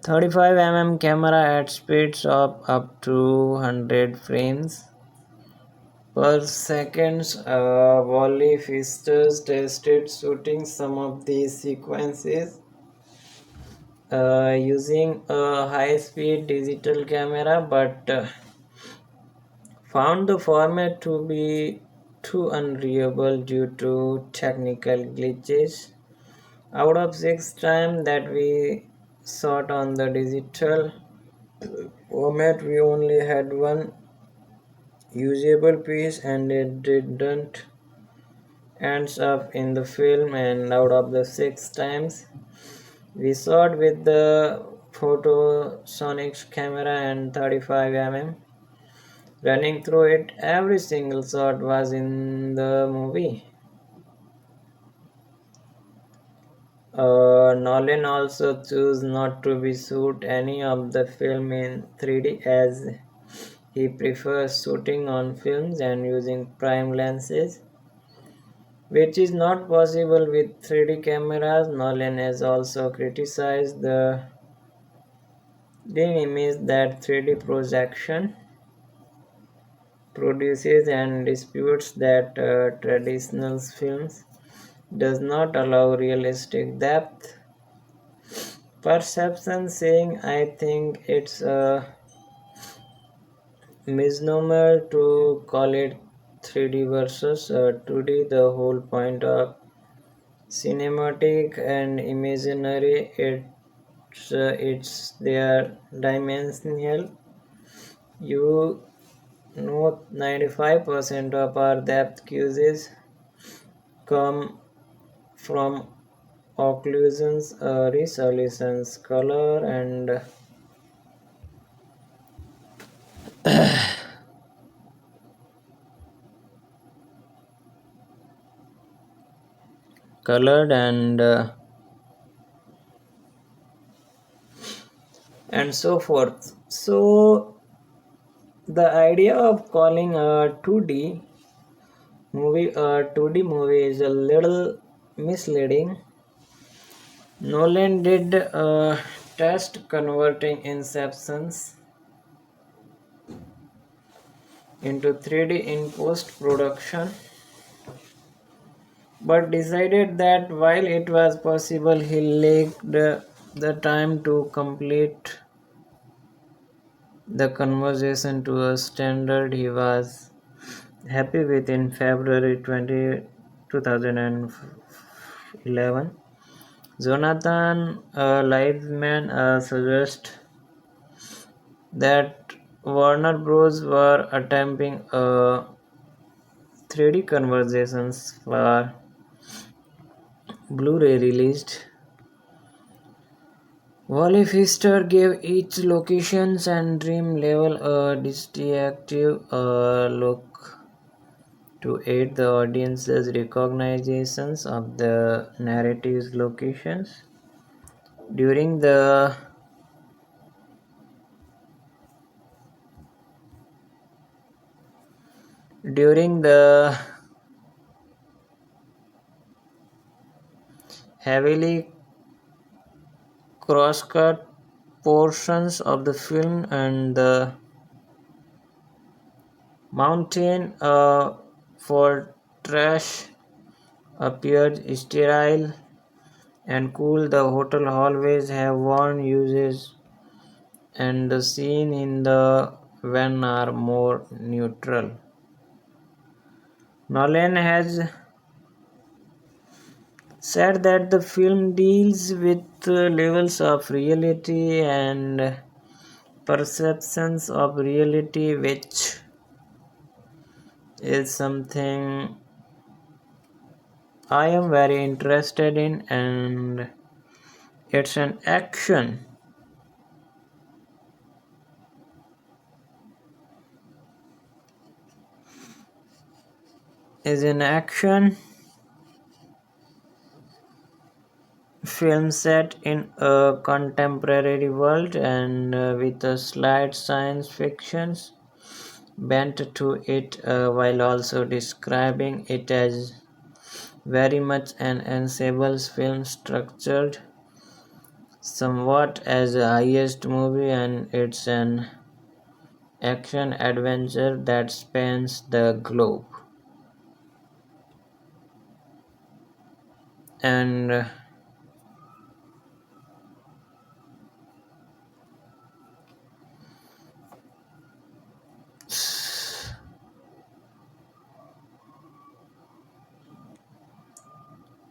35 camera at speeds of up to 100 frames per second. Wally Pfister tested shooting some of these sequences using a high-speed digital camera, but found the format to be too unreliable due to technical glitches. Out of 6 times that we shot on the digital format, we only had one usable piece, and it didn't ends up in the film. And out of the 6 times we shot with the Photosonics camera and 35 running through it, every single shot was in the movie. Nolan also chose not to be shoot any of the film in 3D, as he prefers shooting on films and using prime lenses, which is not possible with 3D cameras. Nolan has also criticized the image that 3D projection produces and disputes that traditional films does not allow realistic depth perception, saying, I think it's a misnomer to call it 3D versus 2D. The whole point of cinematic and imaginary, it's their dimensional. You know, 95% of our depth cues come from occlusions, resolutions, colored and so forth. So the idea of calling a 2D movie is a little misleading. Nolan did test converting Inceptions into 3D in post production, but decided that while it was possible, he lacked the time to complete the conversion to a standard he was happy with. In February 2011, Jonathan Liebman suggested that Warner Bros. Were attempting a 3D conversions for Blu-ray released. Wally Pfister gave each locations and dream level a distinctive look to aid the audience's recognitions of the narrative's locations. During the during the heavily cross-cut portions of the film and the mountain fortress appeared sterile and cool. The hotel hallways have worn uses, and the scene in the van are more neutral. Nolan has said that the film deals with levels of reality and perceptions of reality, which is something I am very interested in, and it's an action. Is an action film set in a contemporary world and with a slight science fiction bent to it, while also describing it as very much an ensemble film structured somewhat as a highest movie, and it's an action adventure that spans the globe. And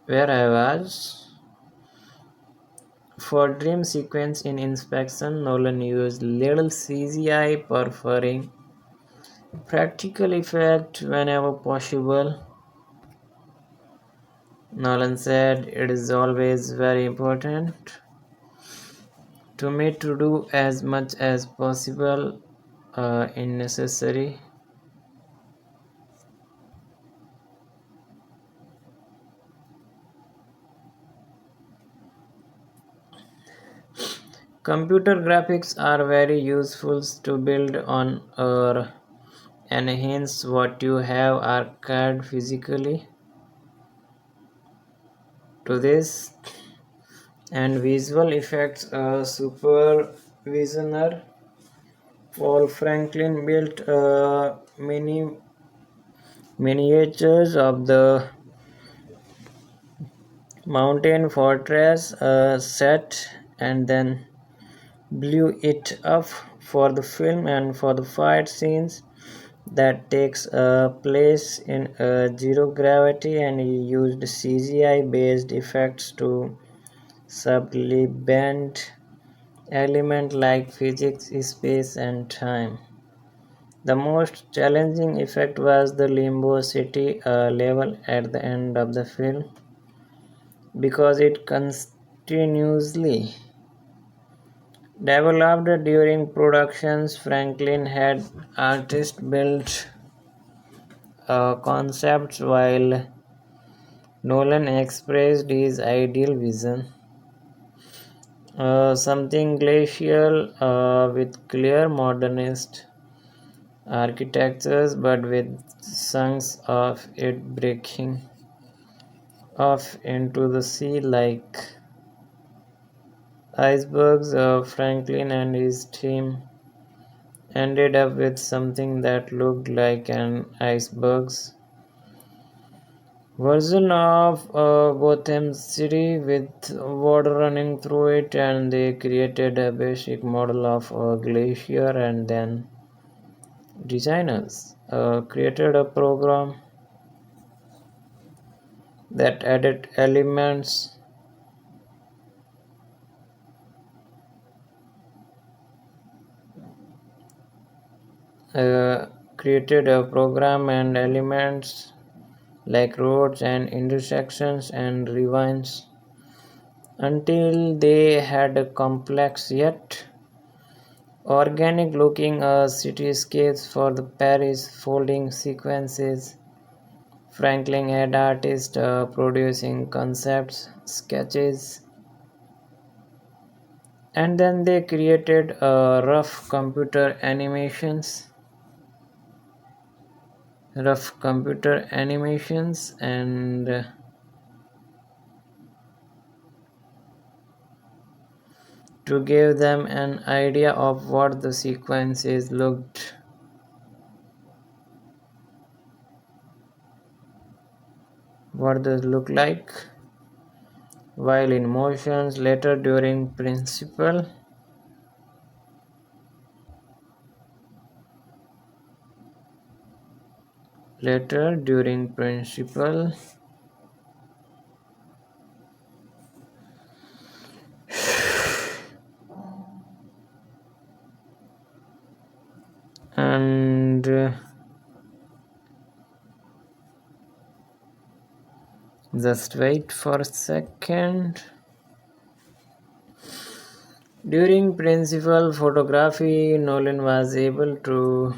where I was, for dream sequence in Inspection, Nolan used little CGI, preferring practical effect whenever possible. Nolan said, "It is always very important to me to do as much as possible in necessary computer graphics are very useful to build on or enhance what you have archived physically. To this and visual effects, a supervisioner Paul Franklin built miniatures of the mountain fortress set and then blew it up for the film and for the fight scenes that takes place in zero gravity, and he used CGI based effects to subtly bend elements like physics, space, and time. The most challenging effect was the Limbo City level at the end of the film because it continuously developed during productions. Franklin had artists build concepts while Nolan expressed his ideal vision. Something glacial with clear modernist architectures, but with chunks of it breaking off into the sea like icebergs. Franklin and his team ended up with something that looked like an iceberg's version of Gotham City with water running through it, and they created a basic model of a glacier, and then designers created a program that added elements uh, created a program and elements like roads and intersections and ravines until they had a complex yet organic looking cityscapes for the Paris folding sequences. Franklin had artists producing concepts, sketches, and then they created rough computer animations and to give them an idea of what the sequences what they look like while in motions later during principal and just wait for a second. During principal photography, Nolan was able to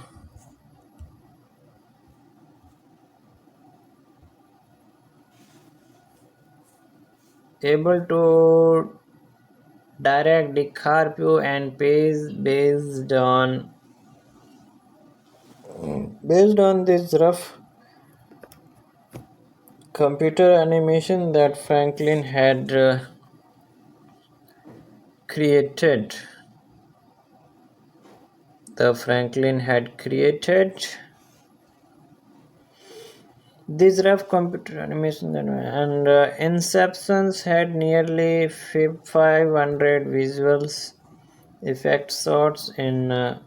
direct DiCaprio and Pace based on this rough computer animation that created. The Franklin had created these rough computer animation and Inceptions had nearly 500 visuals effect shots in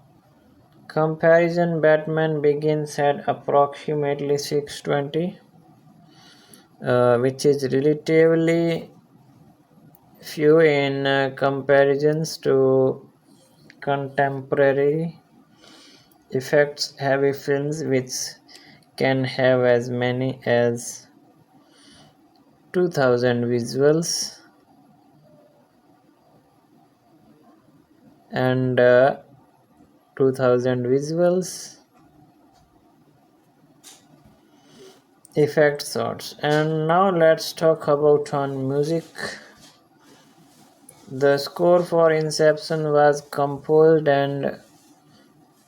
comparison. Batman Begins had approximately 620, which is relatively few in comparisons to contemporary effects heavy films which can have as many as 2000 visuals and 2000 visuals effect shots. And now let's talk about on music. The score for Inception was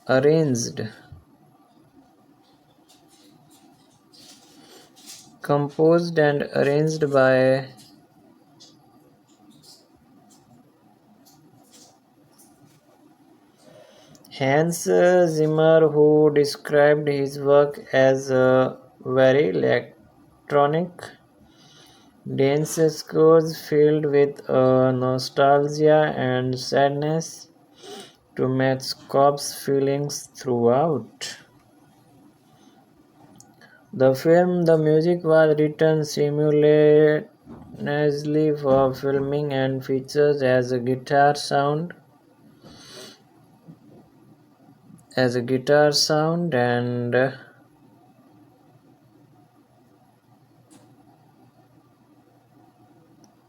arranged composed and arranged by Hans Zimmer, who described his work as very electronic, dense scores filled with nostalgia and sadness to match Cobb's feelings throughout. The music was written simultaneously for filming and features as a guitar sound and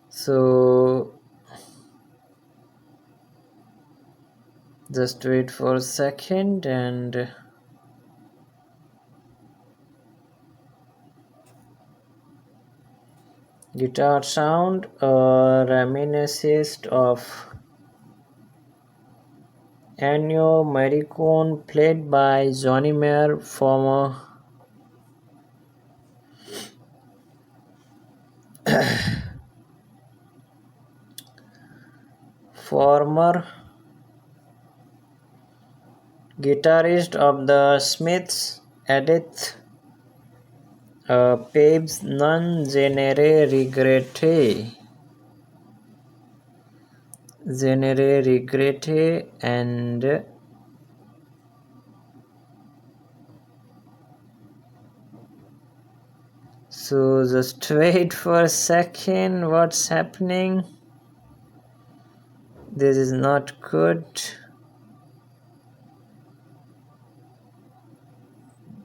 so just wait for a second and guitar sound reminiscent of Ennio Morricone played by Johnny Mayer, former Guitarist of the Smiths, Edith Pabes non genere regrette. Genere regrette and so just wait for a second. What's happening? This is not good.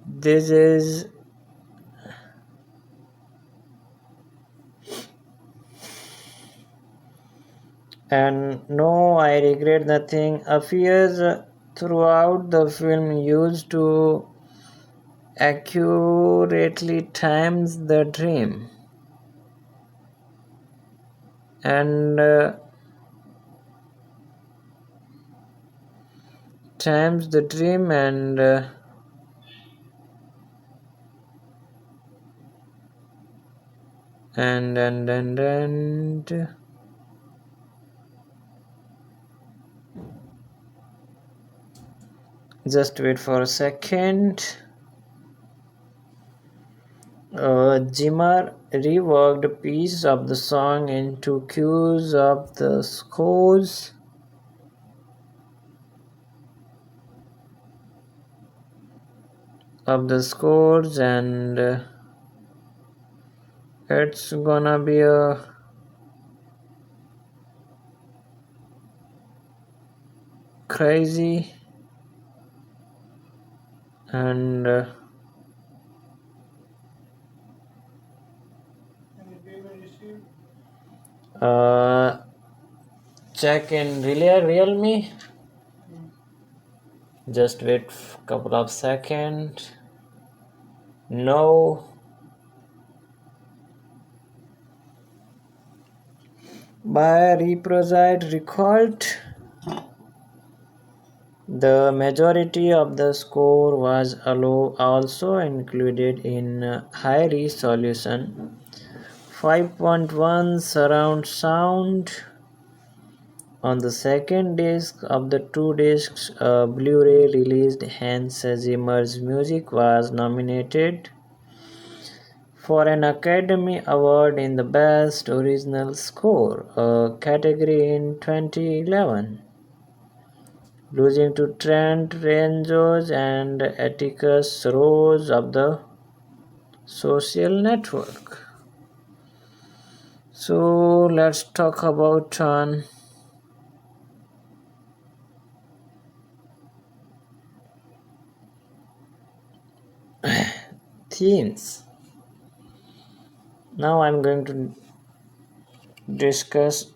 This is and no, I regret nothing. Appears throughout the film used to accurately times the dream and times the dream and just wait for a second. Zimmer reworked pieces of the song into cues of the scores and it's gonna be a crazy and uh, check in realme. Just wait couple of seconds. No. By reprosite recalled, the majority of the score was also included in high resolution 5.1 surround sound. On the second disc of the two discs, a Blu-ray released, Hans Zimmer's music was nominated for an Academy Award in the Best Original Score category in 2011, losing to Trent Reznor and Atticus Ross of the Social Network. So let's talk about themes. Now I'm going to discuss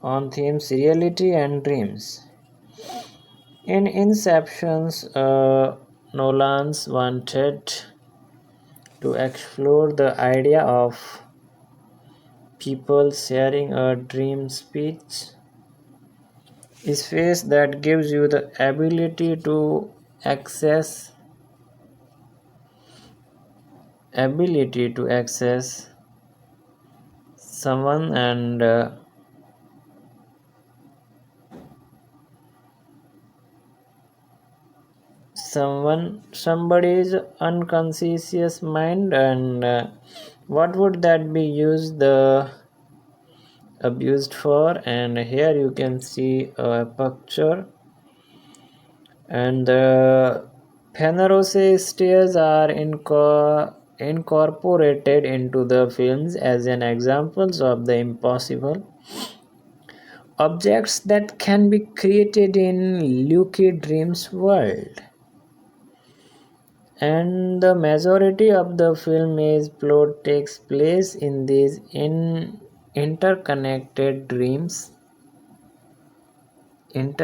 on themes reality and dreams. In Inceptions, Nolan's wanted to explore the idea of people sharing a dream speech space that gives you the ability to access someone and somebody's unconscious mind and what would that be abused for. And here you can see a picture and the Penrose stairs are incorporated into the films as an examples of the impossible objects that can be created in lucid dreams world. And the majority of the film's plot takes place in these interconnected dreams and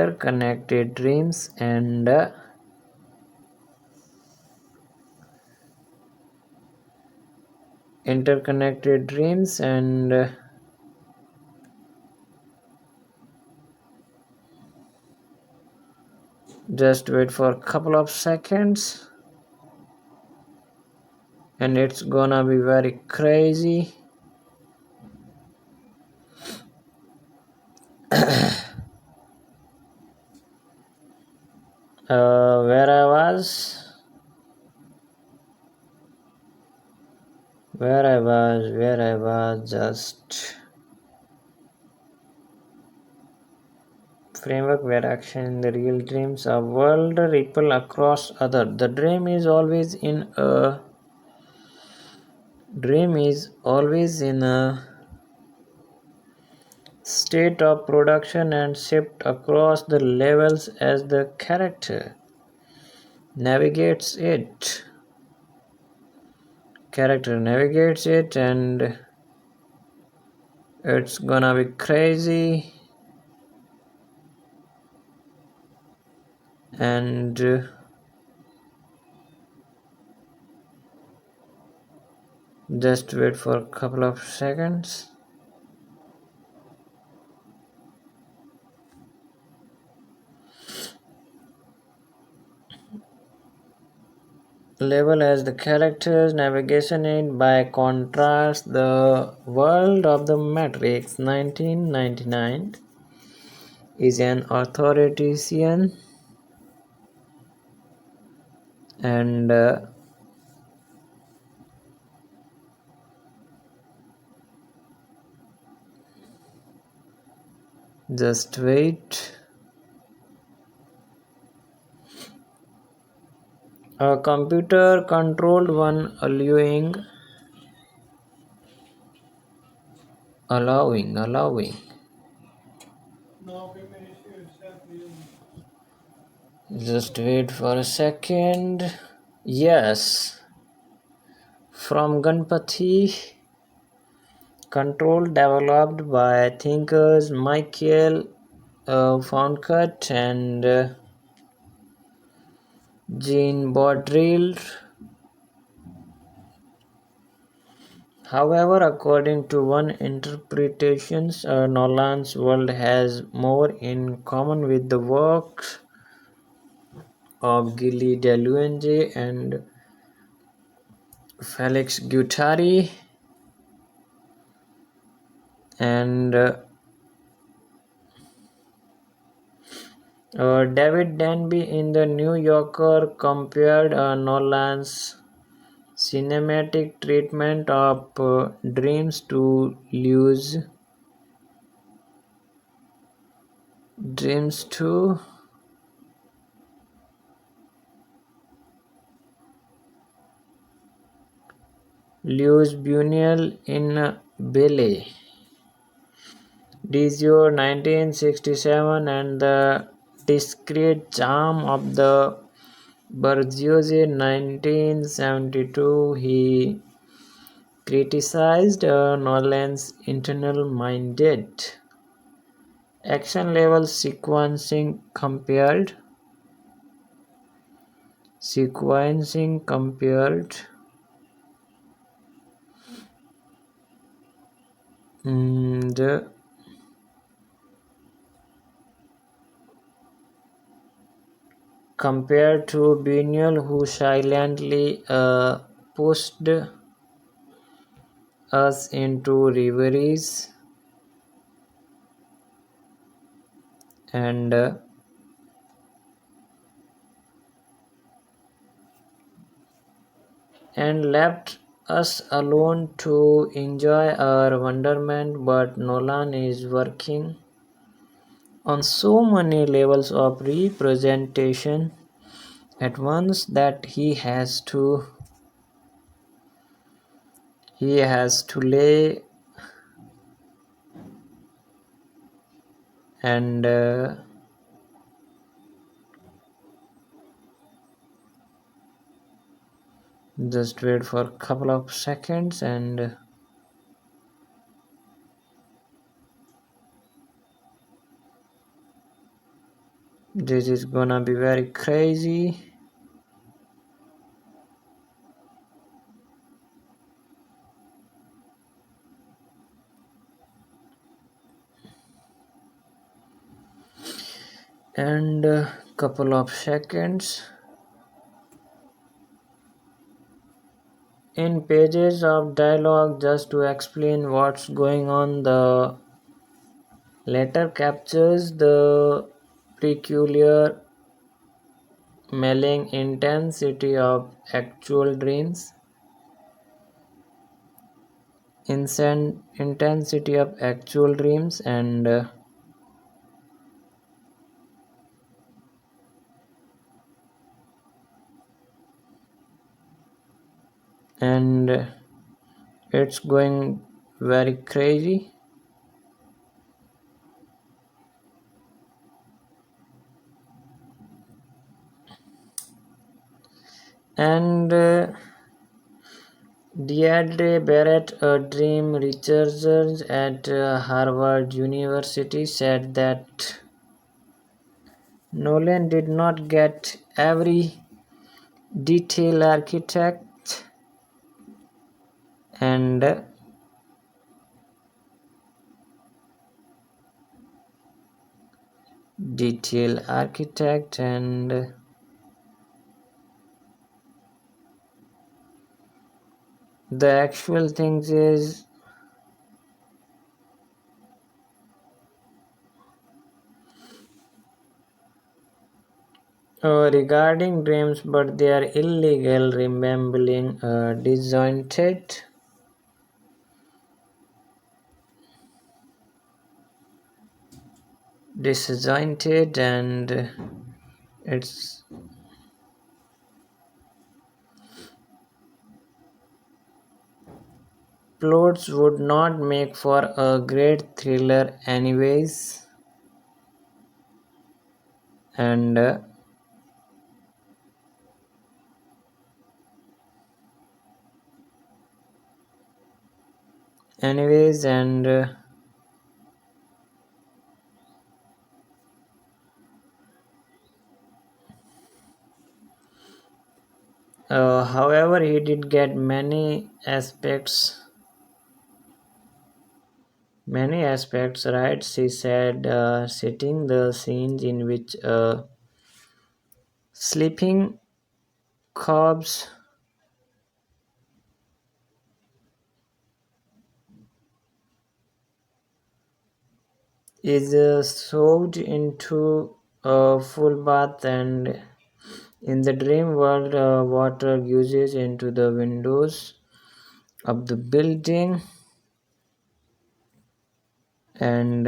interconnected dreams and just wait for a couple of seconds and it's gonna be very crazy. Where I was, where I was, just framework where action in the real dreams a world ripple across other. The dream is always in a state of production and shift across the levels as the character navigates it. And it's gonna be crazy and just wait for a couple of seconds. Level as the character's navigation in by contrast the world of the Matrix 1999 is an authoritarian and just wait. A computer controlled one allowing. Just wait for a second. Yes, from Ganpati control developed by thinkers Michael Fountkot and Jean Baudrillard. However, according to one interpretation, Nolan's world has more in common with the works of Gilles Deleuze and Felix Guattari and David Danby in The New Yorker compared Nolan's cinematic treatment of dreams to dreams to Louis Buñuel in Ballet d'Azur 1967 and the discreet charm of the Bourgeoisie 1972. He criticized Nolan's internal-minded action-level sequencing compared the compared to Buñuel, who silently pushed us into reveries and left us alone to enjoy our wonderment. But Nolan is working on so many levels of representation at once that he has to lay and just wait for a couple of seconds and this is gonna be very crazy. And a couple of seconds. In pages of dialogue just to explain what's going on, the letter captures the peculiar mailing intensity of actual dreams, intensity of actual dreams, and it's going very crazy. And Deirdre Barrett, a dream researcher at Harvard University, said that Nolan did not get every detail architect and and the actual things is regarding dreams, but they are illegal, remembering disjointed, and its plots would not make for a great thriller, and anyways, and however, he did get many aspects right. She said, setting the scenes in which a sleeping corpse is shoved into a full bath, and in the dream world, water gushers into the windows of the building, and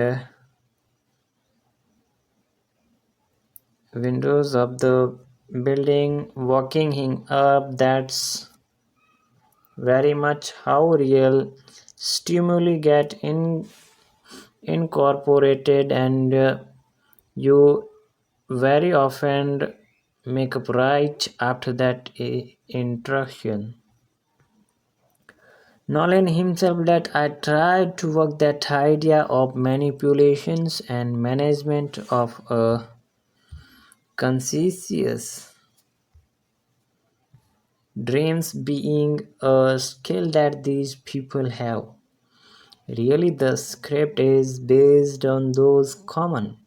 windows of the building walking him up. That's very much how real stimuli get incorporated, and you very often make up right after that interaction. Nolan himself that I tried to work that idea of manipulations and management of a conscious dreams being a skill that these people have. Really, the script is based on those common,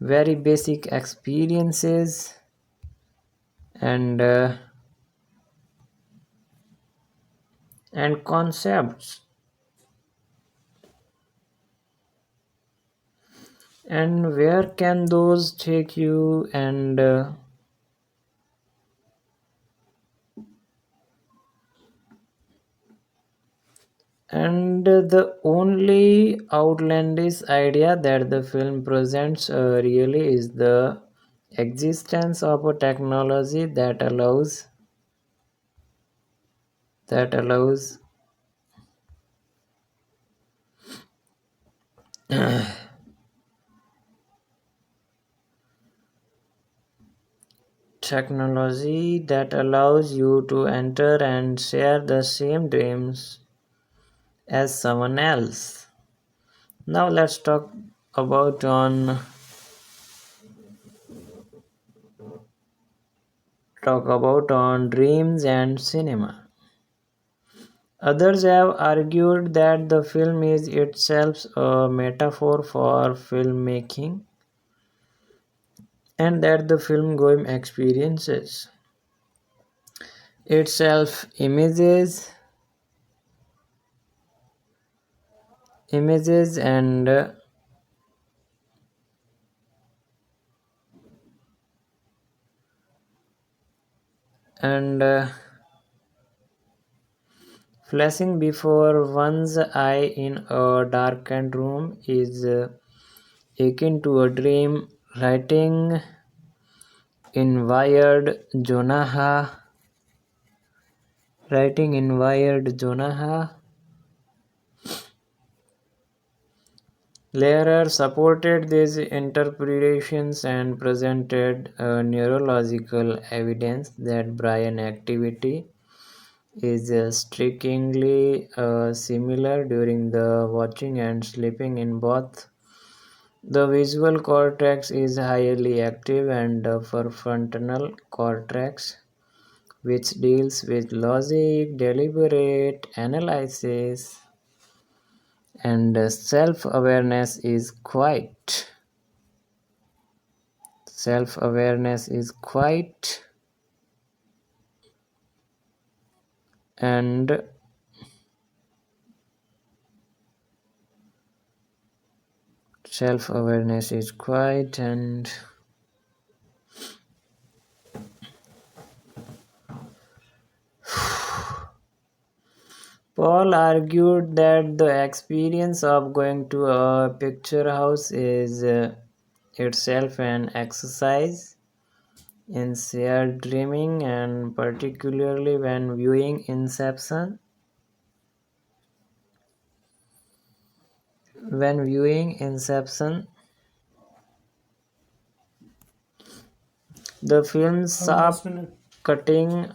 very basic experiences and and concepts. And where can those take you? And the only outlandish idea that the film presents really is the existence of a technology that allows technology that allows you to enter and share the same dreams as someone else. Now let's about on talk about on dreams and cinema. Others have argued that the film is itself a metaphor for filmmaking and that the film going experiences itself images and flashing before one's eye in a darkened room is akin to a dream. In Wired Jonaha, Writing in Wired Jonaha, Lehrer supported these interpretations and presented neurological evidence that brain activity is strikingly similar during the watching and sleeping in both. The visual cortex is highly active and the prefrontal cortex, which deals with logic, deliberate analysis, and self-awareness is quite and self-awareness is quite and Paul argued that the experience of going to a picture house is itself an exercise in shared dreaming, and particularly when viewing Inception, the film's cutting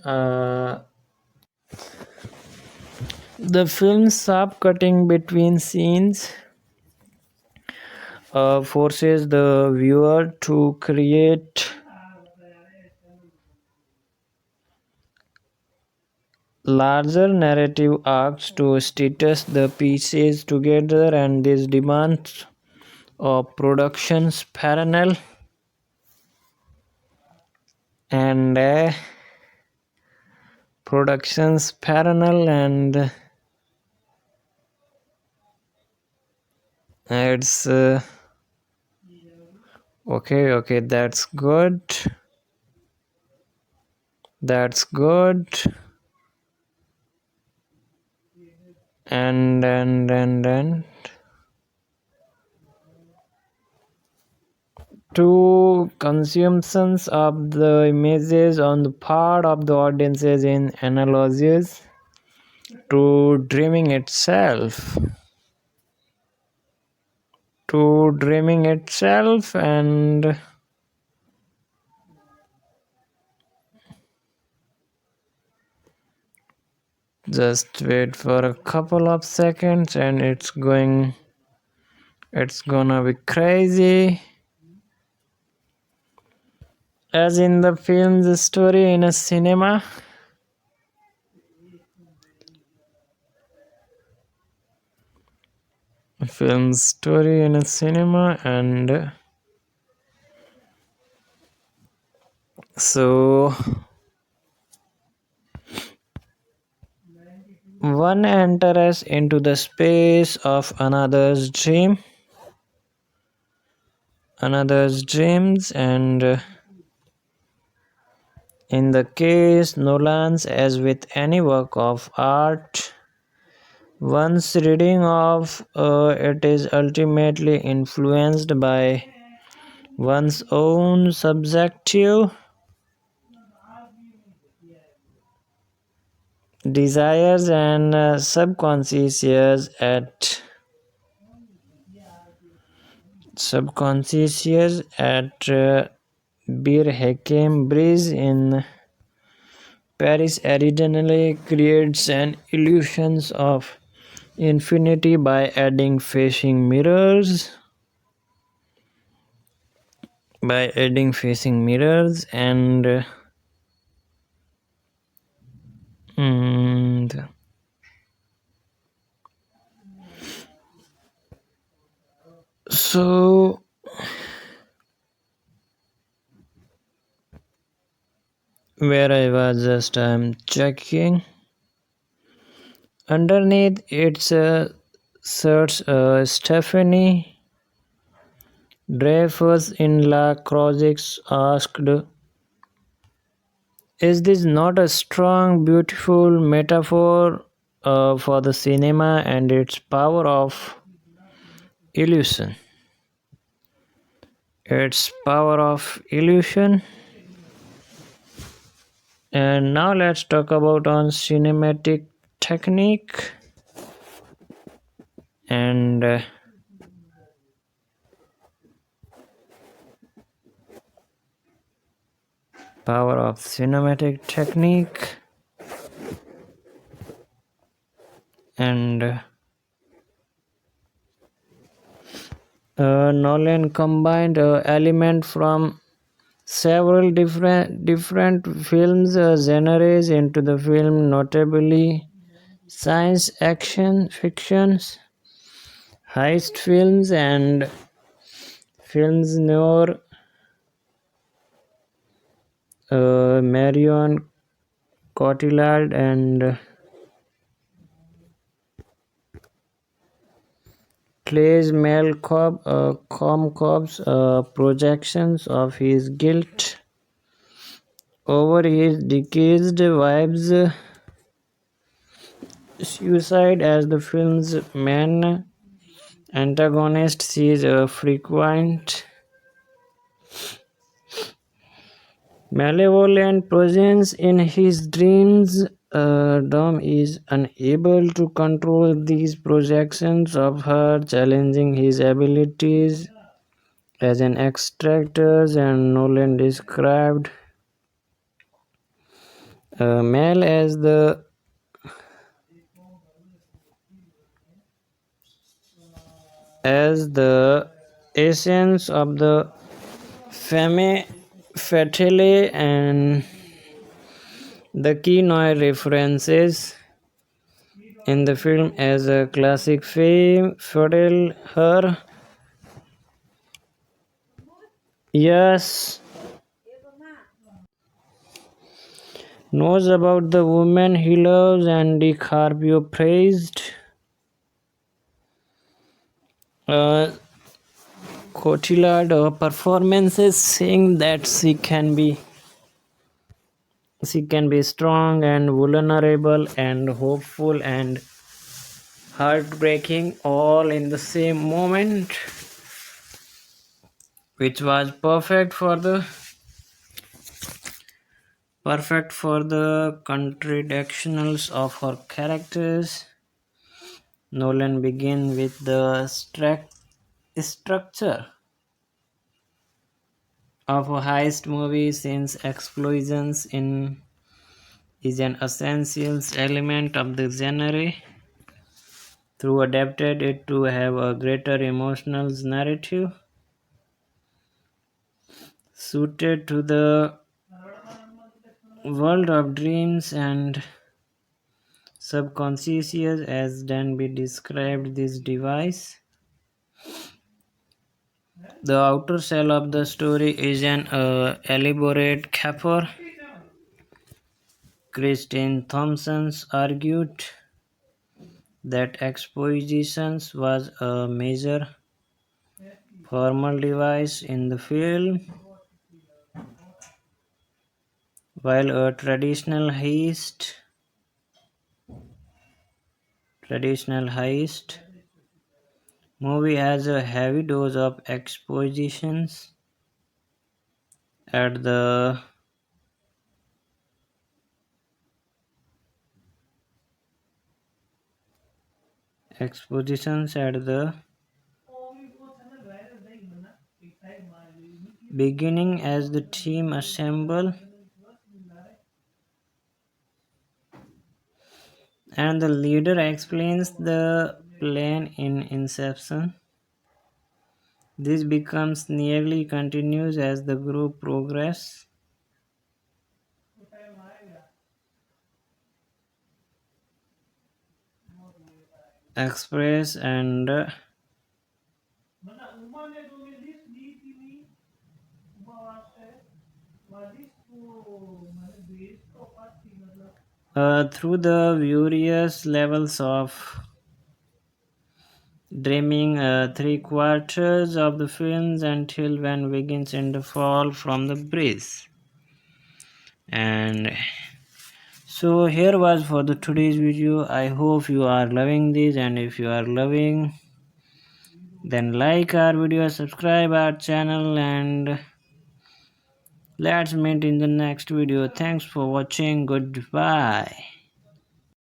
sharp cutting between scenes forces the viewer to create larger narrative arcs to stitch the pieces together, and this demands of and productions parallel and it's okay, that's good and to consumptions of the images on the part of the audiences in analogies to dreaming itself and just wait for a couple of seconds and it's gonna be crazy. As in the film's story in a cinema, and so one enters into the space of another's dreams, and in the case Nolan's, as with any work of art, one's reading of it is ultimately influenced by one's own subjective desires and subconscious at Bir Hakem Bridge in Paris originally creates an illusion of infinity by adding facing mirrors and so where I was just checking underneath its search Stephanie Dreyfus in La Croix asked Is this not a strong, beautiful metaphor for the cinema and its power of illusion? Its power of illusion. And now let's talk about on cinematic technique and power of cinematic technique and Nolan combined element from several different films genres into the film, notably science action fictions, heist films, and films noir. Marion Cotillard and Clay's Malcolm Cobb's projections of his guilt over his deceased wife's suicide as the film's main antagonist sees a frequent malevolent presence in his dreams. Dom is unable to control these projections of her, challenging his abilities as an extractor, and Nolan described Mal as the essence of the femme fatale, and the key noir references in the film as a classic femme fatale. Her yes knows about the woman he loves, and DiCaprio praised uh, Cotillard performances, saying that she can be strong and vulnerable and hopeful and heartbreaking all in the same moment, which was perfect for the contradictions of her characters. Nolan began with the structure of a heist movie, since explosions in is an essential element of the genre, through adapted it to have a greater emotional narrative suited to the world of dreams and subconscious, as then be described this device. The outer shell of the story is an elaborate caper. Christine Thompson argued that expositions was a major formal device in the film, while a traditional heist movie has a heavy dose of at the expositions at the beginning as the team assemble and the leader explains the plan in Inception. This becomes nearly continuous as the group progress, express and through the various levels of dreaming, three-quarters of the films until when begins in the fall from the breeze. And so here was for the today's video. I hope you are loving this, and if you are loving, then like our video, subscribe our channel, and let's meet in the next video. Thanks for watching. Goodbye.